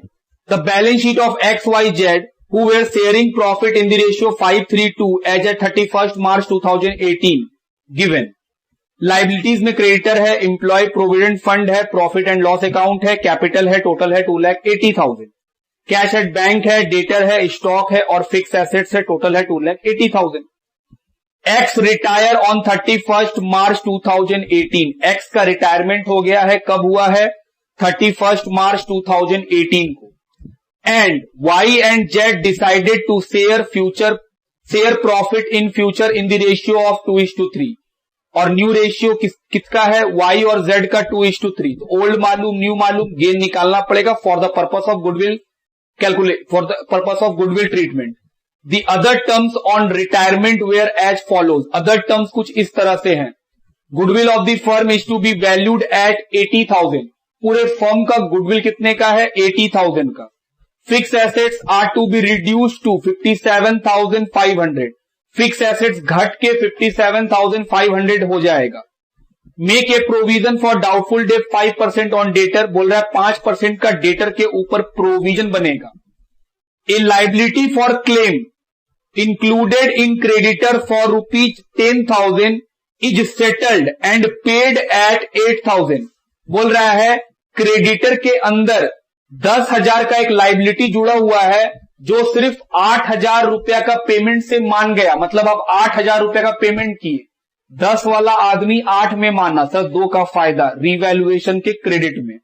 The balance sheet of XYZ who were sharing profit in the ratio 5:3:2 as at 31st March 2018 given। Liabilities में क्रेडिटर है, एम्प्लॉय प्रोविडेंट फंड है, प्रॉफिट एंड लॉस अकाउंट है, कैपिटल है, टोटल है 2,80,000, कैश एट बैंक है, debtor है, stock है और फिक्स एसेट्स है, टोटल है 2,80,000। X retire on 31st March 2018। X का रिटायरमेंट हो गया है, कब हुआ है? 31st March 2018 को। And Y and Z decided to share profit in future in the ratio of 2:3। और न्यू रेशियो किसका है? वाई और जेड का 2:3। तो ओल्ड मालूम, न्यू मालूम, गेन निकालना पड़ेगा for the purpose of goodwill for the purpose of goodwill treatment. The other terms on retirement were as follows. Other terms कुछ इस तरह से हैं। Goodwill of the firm is to be valued at 80,000। पूरे firm का goodwill कितने का है? 80,000 का। Fix assets are to be reduce to 57,500। Fix assets घट के 57,500 हो जाएगा। Make a provision for doubtful debt 5% on debtor. बोल रहा है 5% का डेटर के ऊपर प्रोविजन बनेगा। A liability for claim included in creditor for ₹10,000 is settled and paid at 8,000। बोल रहा है क्रेडिटर के अंदर 10,000 का एक लाइबिलिटी जुड़ा हुआ है जो सिर्फ 8,000 रुपया का पेमेंट से मान गया। मतलब आप 8,000 रुपया का पेमेंट किए, 10 वाला आदमी 8 में माना, सर 2 का फायदा रिवैल्यूएशन के क्रेडिट में।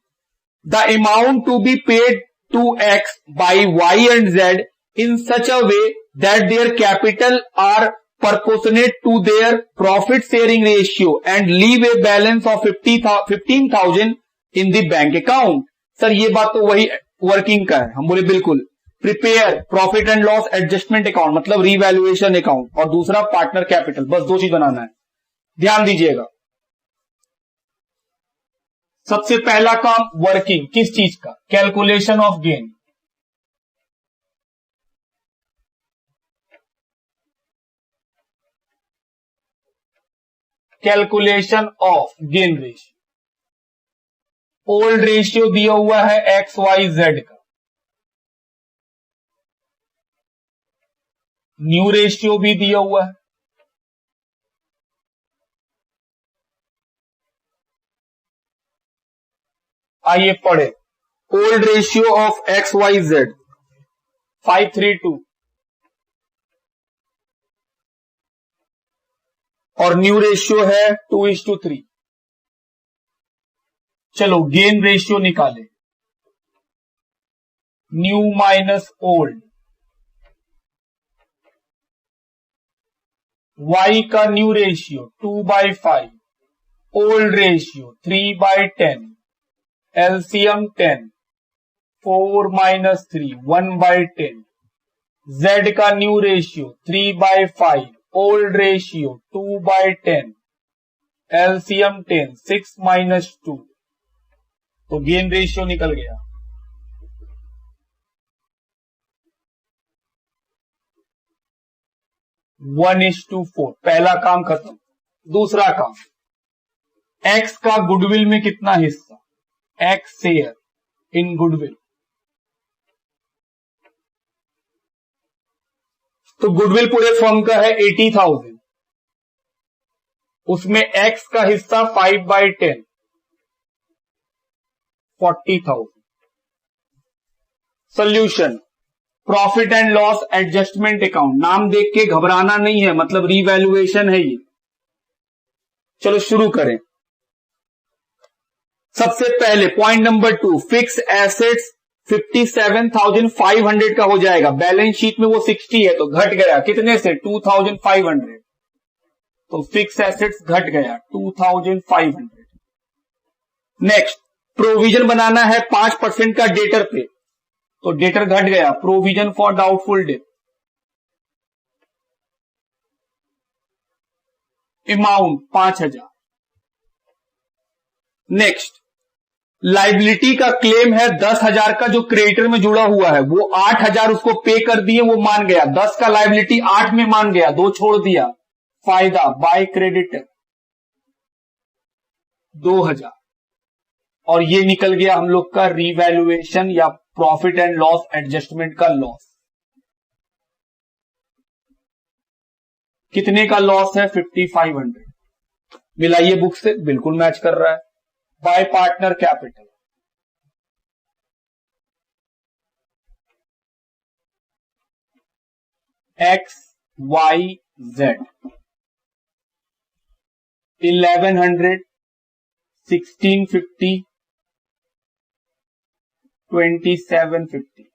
The amount to be paid to X by Y and Z in such a way that their capital are proportionate to their profit sharing ratio and leave a balance of 15,000 in the bank account। Sir ये बात तो वही working का है। हम बोले बिल्कुल। Prepare profit and loss adjustment account मतलब रिवैल्यूएशन अकाउंट, और दूसरा पार्टनर कैपिटल। बस 2 चीज बनाना है, ध्यान दीजिएगा। सबसे पहला काम वर्किंग किस चीज का? Calculation of gain. Calculation of gain ratio. Old ratio दिया हुआ है XYZ का, न्यू रेशियो भी दिया हुआ है। आइए पढ़े। ओल्ड रेशियो ऑफ XYZ 5:3:2 और न्यू रेशियो है 2:3। चलो गेन रेशियो निकाले। New minus old. वाई का new ratio 2/5, old ratio 3/10, LCM 10, 4 - 3 1/10। Z का new ratio 3/5, old ratio 2/10, LCM 10, 6 - 2। तो गेन रेशियो निकल गया। 1:4। पहला काम खत्म। दूसरा काम, एक्स का गुडविल में कितना हिस्सा, एक्स शेयर इन गुडविल। तो गुडविल पूरे फर्म का है 80,000, उसमें एक्स का हिस्सा 5/10 40,000। Solution, profit and loss adjustment account. नाम देख के घबराना नहीं है, मतलब रीवैल्यूएशन है ये। चलो शुरू करें। सबसे पहले पॉइंट नंबर 2, फिक्स एसेट्स 57,500 का हो जाएगा। बैलेंस शीट में वो 60 है तो घट गया कितने से, 2,500। तो फिक्स एसेट्स घट गया 2,500। नेक्स्ट, प्रोविजन बनाना है 5% का डेटर पे, तो डेटर घट गया, provision for doubtful date. Amount 5,000। Next, liability का क्लेम है 10,000 का जो क्रेडिटर में जुड़ा हुआ है, वो 8,000 उसको पे कर दिए, वो मान गया। 10 का लाइबिलिटी 8 में मान गया, 2 छोड़ दिया। फायदा बाय क्रेडिटर 2,000। और ये निकल गया हम लोग का रीवैल्यूएशन या प्रॉफिट एंड लॉस एडजस्टमेंट का लॉस। कितने का लॉस है, 5,500। मिलाइए बुक से, बिल्कुल मैच कर रहा है। By partner capital, X Y Z 1100 1650 2750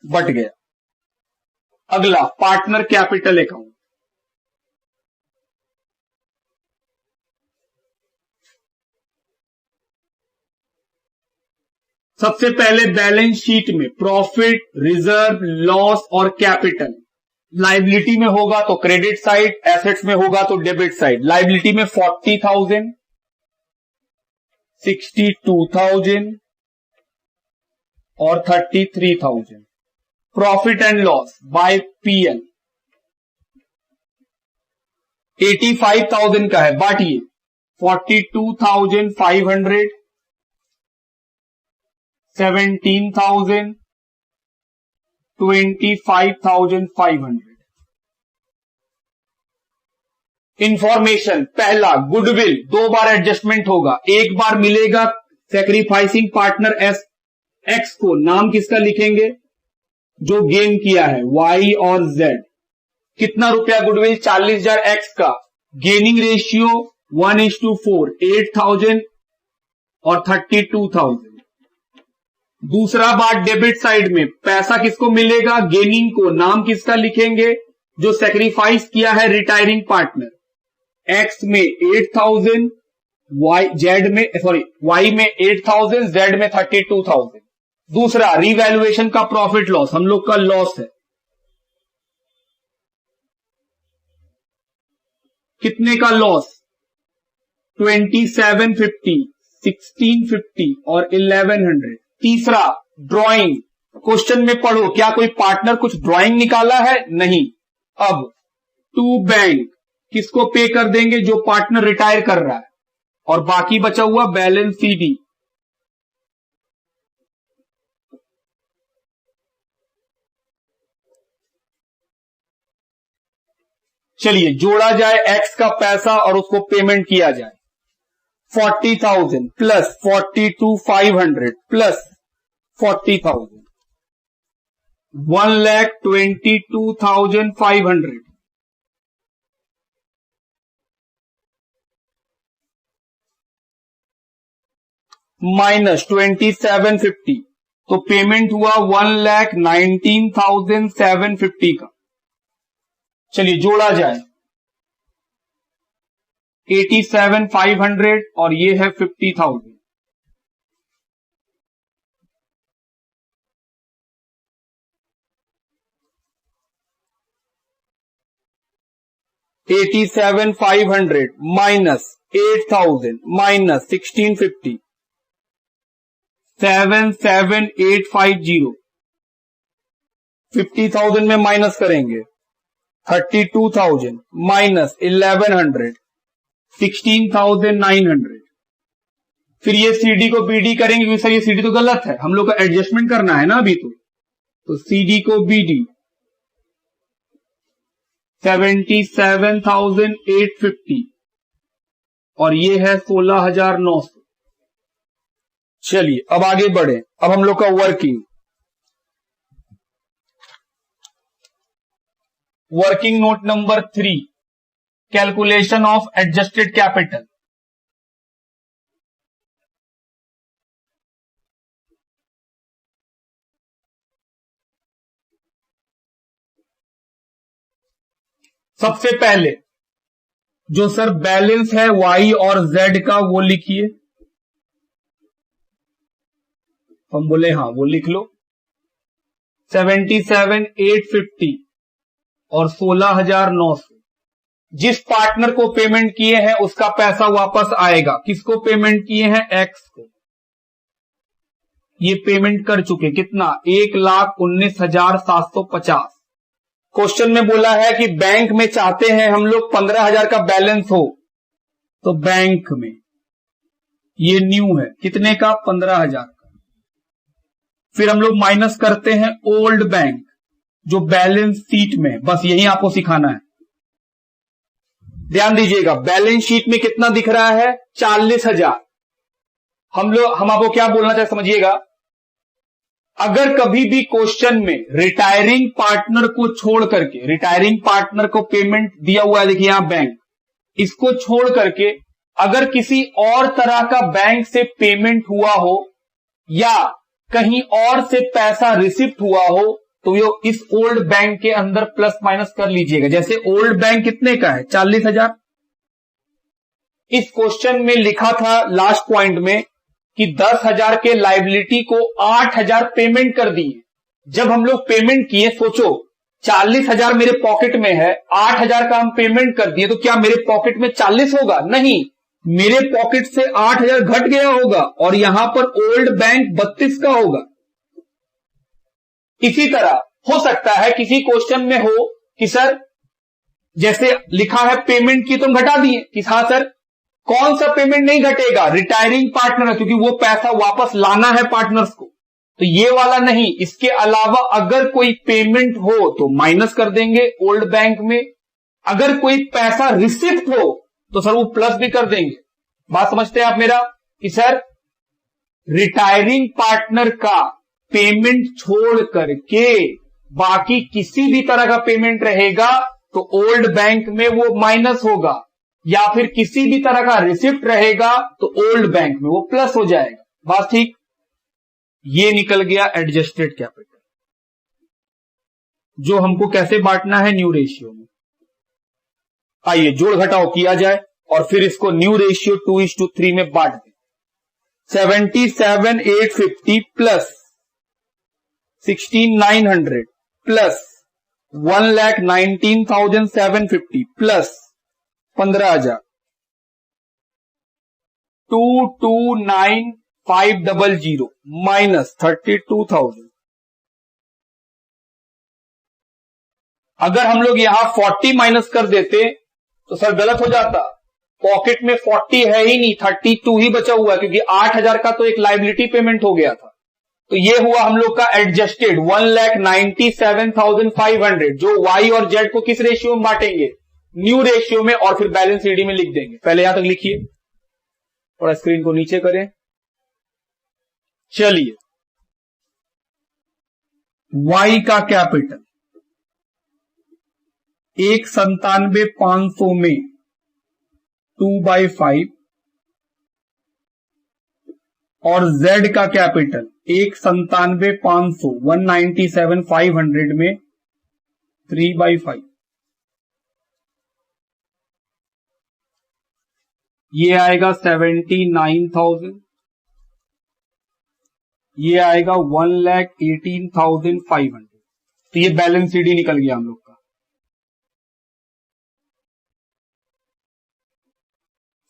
but गया। अगला पार्टनर कैपिटल अकाउंट। सबसे पहले बैलेंस शीट में प्रॉफिट, रिजर्व, लॉस और कैपिटल। लाइबिलिटी में होगा तो क्रेडिट साइड, एसेट्स में होगा तो डेबिट साइड। लाइबिलिटी में 40,000, 62,000 और 33,000। Profit and loss by PL 85,000 का है, बांटिए 42,500, 17,000, 25,500। इंफॉर्मेशन, पहला गुडविल 2 बार एडजस्टमेंट होगा, एक बार मिलेगा सैक्रिफाइसिंग पार्टनर एस एक्स को। नाम किसका लिखेंगे, जो गेन किया है, वाई और जेड। कितना रुपया गुडविल, 40,000 एक्स का। गेनिंग रेशियो 1:4, 8,000 और 32,000। दूसरा बात, डेबिट साइड में पैसा किसको मिलेगा, गेनिंग को। नाम किसका लिखेंगे, जो सैक्रिफाइस किया है रिटायरिंग पार्टनर। एक्स में 8,000, वाई में 8,000, जेड में 32,000। दूसरा, रिवैल्यूएशन का प्रॉफिट लॉस, हम लोग का लॉस है। कितने का लॉस, 2750, 1650 और 1100। तीसरा, ड्राइंग। क्वेश्चन में पढ़ो, क्या कोई पार्टनर कुछ ड्राइंग निकाला है, नहीं। अब टू बैंक किसको पे कर देंगे, जो पार्टनर रिटायर कर रहा है, और बाकी बचा हुआ बैलेंस सीडी। चलिए जोड़ा जाए एक्स का पैसा और उसको पेमेंट किया जाए। 40,000 प्लस 42,500 प्लस 40,000, 1,22,500 माइनस 2750, तो पेमेंट हुआ 1,19,750 का। चलिए जोड़ा जाए, 87,500 और ये है 50,000। 87,500 माइनस 8,000 माइनस 1650, 77,850। 50,000 में माइनस करेंगे 32,000 माइनस 1100 16,900। फिर ये सीडी को बीडी करेंगे क्योंकि सर ये सीडी तो गलत है, हम लोग का एडजस्टमेंट करना है ना अभी तो सीडी को बीडी 77,850 और ये है 16,900। चलिए अब आगे बढ़े। अब हम लोग का working note number 3, calculation of adjusted capital. सबसे पहले जो सर बैलेंस है वाई और जेड का वो लिखिए। हम बोले हाँ वो लिख लो। 77,850 और 16,900 जिस पार्टनर को पेमेंट किए हैं उसका पैसा वापस आएगा। किसको पेमेंट किए हैं? एक्स को। ये पेमेंट कर चुके कितना? 1,19,750। क्वेश्चन में बोला है कि बैंक में चाहते हैं हम लोग 15,000 का बैलेंस हो, तो बैंक में ये न्यू है कितने का? 15,000 का। फिर हम लोग माइनस करते हैं ओल्ड बैंक जो बैलेंस शीट में, बस यही आपको सिखाना है। ध्यान दीजिएगा, बैलेंस शीट में कितना दिख रहा है? 40,000। हम आपको क्या बोलना चाहिए समझिएगा। अगर कभी भी क्वेश्चन में रिटायरिंग पार्टनर को छोड़ करके, रिटायरिंग पार्टनर को पेमेंट दिया हुआ है, देखिए यहां बैंक, इसको छोड़ करके अगर किसी और तरह का बैंक से पेमेंट हुआ हो या कहीं और से पैसा रिसिप्ट हुआ हो तो ये इस ओल्ड बैंक के अंदर प्लस माइनस कर लीजिएगा। जैसे ओल्ड बैंक कितने का है? 40,000। इस क्वेश्चन में लिखा था लास्ट पॉइंट में कि 10,000 के लायबिलिटी को 8,000 पेमेंट कर दिए। जब हम लोग पेमेंट किए, सोचो 40,000 मेरे पॉकेट में है, 8,000 का हम पेमेंट कर दिए, तो क्या मेरे पॉकेट में 40 होगा? नहीं, मेरे पॉकेट से 8,000 घट गया होगा और यहां पर ओल्ड बैंक 32 का होगा। इसी तरह हो सकता है किसी क्वेश्चन में हो कि सर जैसे लिखा है पेमेंट की तो हम घटा दिए कि हाँ सर, कौन सा पेमेंट नहीं घटेगा? रिटायरिंग पार्टनर है, क्योंकि वो पैसा वापस लाना है पार्टनर्स को, तो ये वाला नहीं। इसके अलावा अगर कोई पेमेंट हो तो माइनस कर देंगे ओल्ड बैंक में, अगर कोई पैसा रिसिप्ट हो तो सर वो प्लस भी कर देंगे। बात समझते हैं आप मेरा? कि सर रिटायरिंग पार्टनर का पेमेंट छोड़ करके बाकी किसी भी तरह का पेमेंट रहेगा तो ओल्ड बैंक में वो माइनस होगा, या फिर किसी भी तरह का रिसिप्ट रहेगा तो ओल्ड बैंक में वो प्लस हो जाएगा। बात ठीक? ये निकल गया एडजस्टेड कैपिटल, जो हमको कैसे बांटना है? न्यू रेशियो में। आइए जोड़ घटाओ किया जाए और फिर इसको न्यू रेशियो 2:3 में बांट दें। 77,850 प्लस 16,900 प्लस 1,19,750 प्लस 15,000 229,500 माइनस 32,000। अगर हम लोग यहां 40 माइनस कर देते तो सर गलत हो जाता। पॉकेट में 40 है ही नहीं, 32 ही बचा हुआ है, क्योंकि 8,000 का तो एक लायबिलिटी पेमेंट हो गया था। तो ये हुआ हम लोग का एडजस्टेड 1,97,500, जो वाई और जेड को किस रेशियो में बांटेंगे? न्यू रेशियो में, और फिर बैलेंस शीट में लिख देंगे। पहले यहां तक लिखिए, थोड़ा स्क्रीन को नीचे करें। चलिए, वाई का कैपिटल 1,97,500 में 2/5 और जेड का कैपिटल 1,97,500 197,500 में 3/5। ये आएगा 79,000, ये आएगा 1,18,500। तो ये बैलेंस शीट ही निकल गया हम लोग का।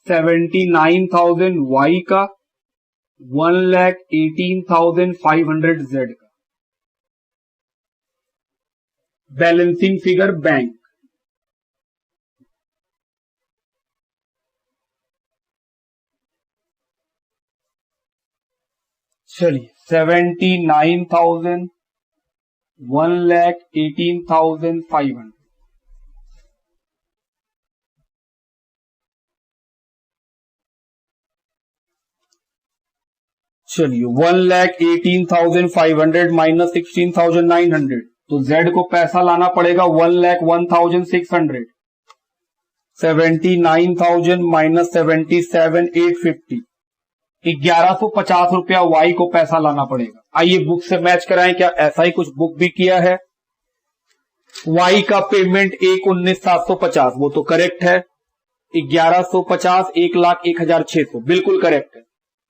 79,000 वाई का, 1,18,500 जेड का। बैलेंसिंग फिगर बैंक चलिए 79,000, 1,18,500। चलिए 1,18,500 माइनस 16,900, तो Z को पैसा लाना पड़ेगा 1,01,600। 79,000 माइनस 77,850, 1,150 रुपया Y को पैसा लाना पड़ेगा। आइए बुक से मैच कराएं, क्या ऐसा ही कुछ बुक भी किया है। Y का पेमेंट 1,19,750, वो तो करेक्ट है। 1,150, 1,01,600, बिल्कुल करेक्ट है।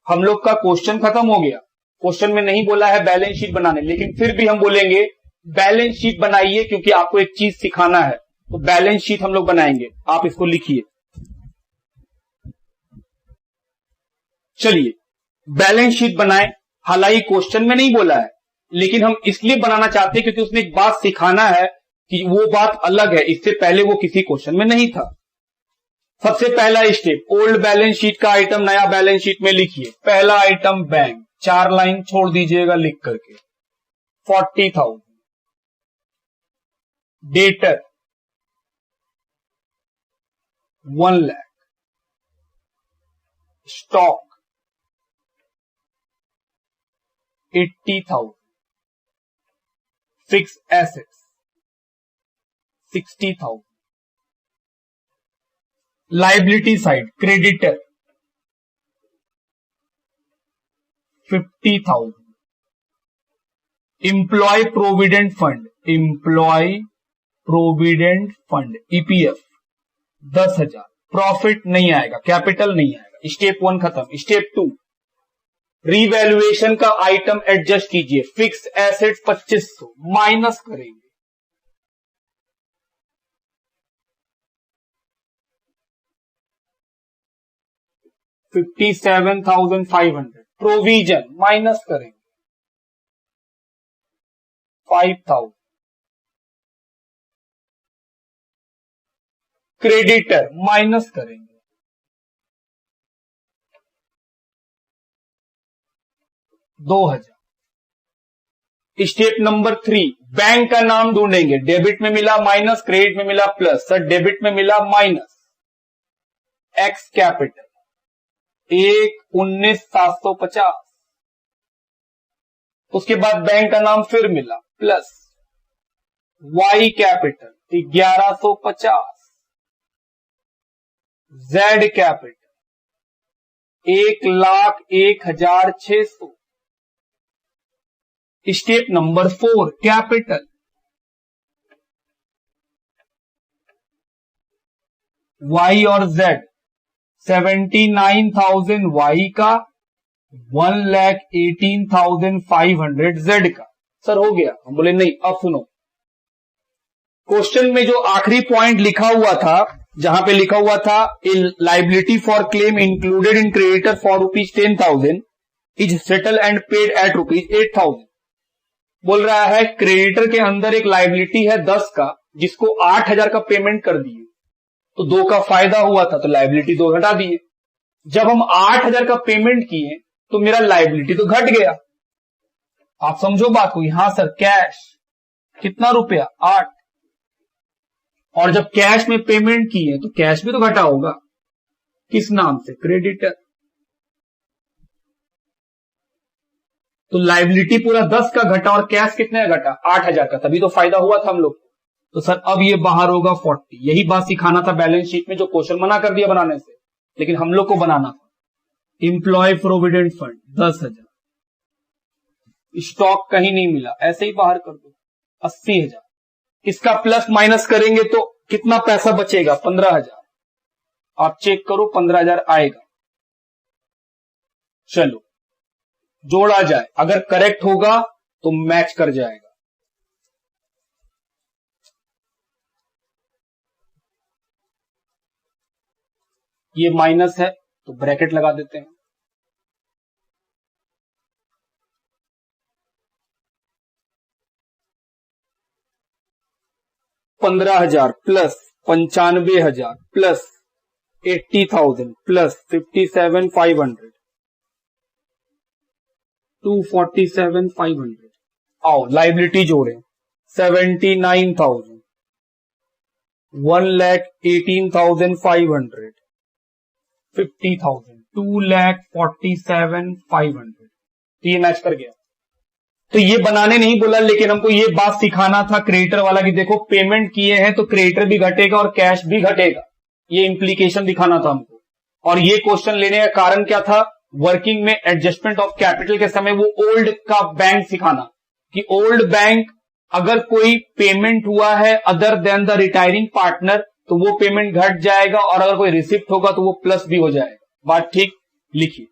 हम लोग का क्वेश्चन खत्म हो गया। क्वेश्चन में नहीं बोला है बैलेंस शीट बनाने, लेकिन फिर भी हम बोलेंगे बैलेंस शीट बनाइए, क्योंकि आपको एक चीज सिखाना है। तो बैलेंस शीट हम लोग बनाएंगे, आप इसको लिखिए। चलिए बैलेंस शीट बनाएं। हालांकि क्वेश्चन में नहीं बोला है, लेकिन हम इसलिए बनाना चाहते हैं क्योंकि उसने एक बात सिखाना है कि वो बात अलग है, इससे पहले वो किसी क्वेश्चन में नहीं था। सबसे पहला स्टेप, ओल्ड बैलेंस शीट का आइटम नया बैलेंस शीट में लिखिए। पहला आइटम बैंक, 4 लाइन छोड़ दीजिएगा लिख करके। 40,000। Debtor 1 lakh. Stock 80,000। Fix assets 60,000। Liability side, creditor 50,000। Employ provident fund, employ provident fund EPF 10,000। Profit नहीं आएगा, कैपिटल नहीं आएगा। स्टेप 1 खत्म। स्टेप 2, रीवैल्यूएशन का आइटम एडजस्ट कीजिए। फिक्स एसेट्स 2500 माइनस करेंगे। $57,500। प्रोविजन माइनस करेंगे 5,000। क्रेडिटर माइनस करेंगे 2,000। स्टेप नंबर 3, बैंक का नाम ढूंढेंगे। डेबिट में मिला माइनस, क्रेडिट में मिला प्लस। सर डेबिट में मिला माइनस, एक्स कैपिटल 1,19,750। उसके बाद बैंक का नाम फिर मिला plus, Y capital 1,150। Z capital 1,01,600। Step number 4, capital Y और जेड। 79,000 वाई का, 1,18,500 जेड का। सर हो गया। हम बोले नहीं, अब सुनो। क्वेश्चन में जो आखिरी पॉइंट लिखा हुआ था, जहां पे लिखा हुआ था liability for claim included in creditor for ₹10,000 is settle and paid at ₹8,000। बोल रहा है क्रेडिटर के अंदर एक लाइबिलिटी है 10 का, जिसको 8,000 का पेमेंट कर दिए, तो 2 का फायदा हुआ था, तो लाइबिलिटी 2 घटा दिए। जब हम 8,000 का पेमेंट किए तो मेरा लाइबिलिटी तो घट गया। आप समझो बात को। यहां सर कैश कितना रुपया, 8, और जब कैश में पेमेंट किए तो कैश भी तो घटा होगा। किस नाम से, क्रेडिटर। तो लाइबिलिटी पूरा 10 का घटा और कैश कितने का घटा, 8,000 का, तभी तो फायदा हुआ था हम लोग। तो सर अब ये बाहर होगा 40। यही बात सिखाना था बैलेंस शीट में, जो क्वेश्चन मना कर दिया बनाने से, लेकिन हम लोग को बनाना था। Employ provident fund 10,000। स्टॉक कहीं नहीं मिला, ऐसे ही बाहर कर दो 80,000। इसका प्लस माइनस करेंगे तो कितना पैसा बचेगा, 15,000। आप चेक करो 15,000 आएगा। चलो जोड़ा जाए, अगर करेक्ट होगा तो मैच कर जाएगा। ये माइनस है तो ब्रैकेट लगा देते हैं। $15,000 प्लस 95,000 प्लस 80,000 प्लस 57,500 247,500। आओ लाइबिलिटी जोड़े 79,000, 1,18,500, 50,000, 2,47,500। तो ये मैच कर गया। तो ये बनाने नहीं बोला, लेकिन हमको ये बात सिखाना था क्रिएटर वाला कि देखो पेमेंट किए हैं तो क्रिएटर भी घटेगा और कैश भी घटेगा, ये इंप्लीकेशन दिखाना था हमको। और ये क्वेश्चन लेने का कारण क्या था, वर्किंग में एडजस्टमेंट ऑफ कैपिटल के समय वो ओल्ड का बैंक सिखाना कि ओल्ड बैंक अगर कोई पेमेंट हुआ है other than the retiring partner तो वो पेमेंट घट जाएगा, और अगर कोई रिसिप्ट होगा तो वो प्लस भी हो जाएगा। बात ठीक लिखिए।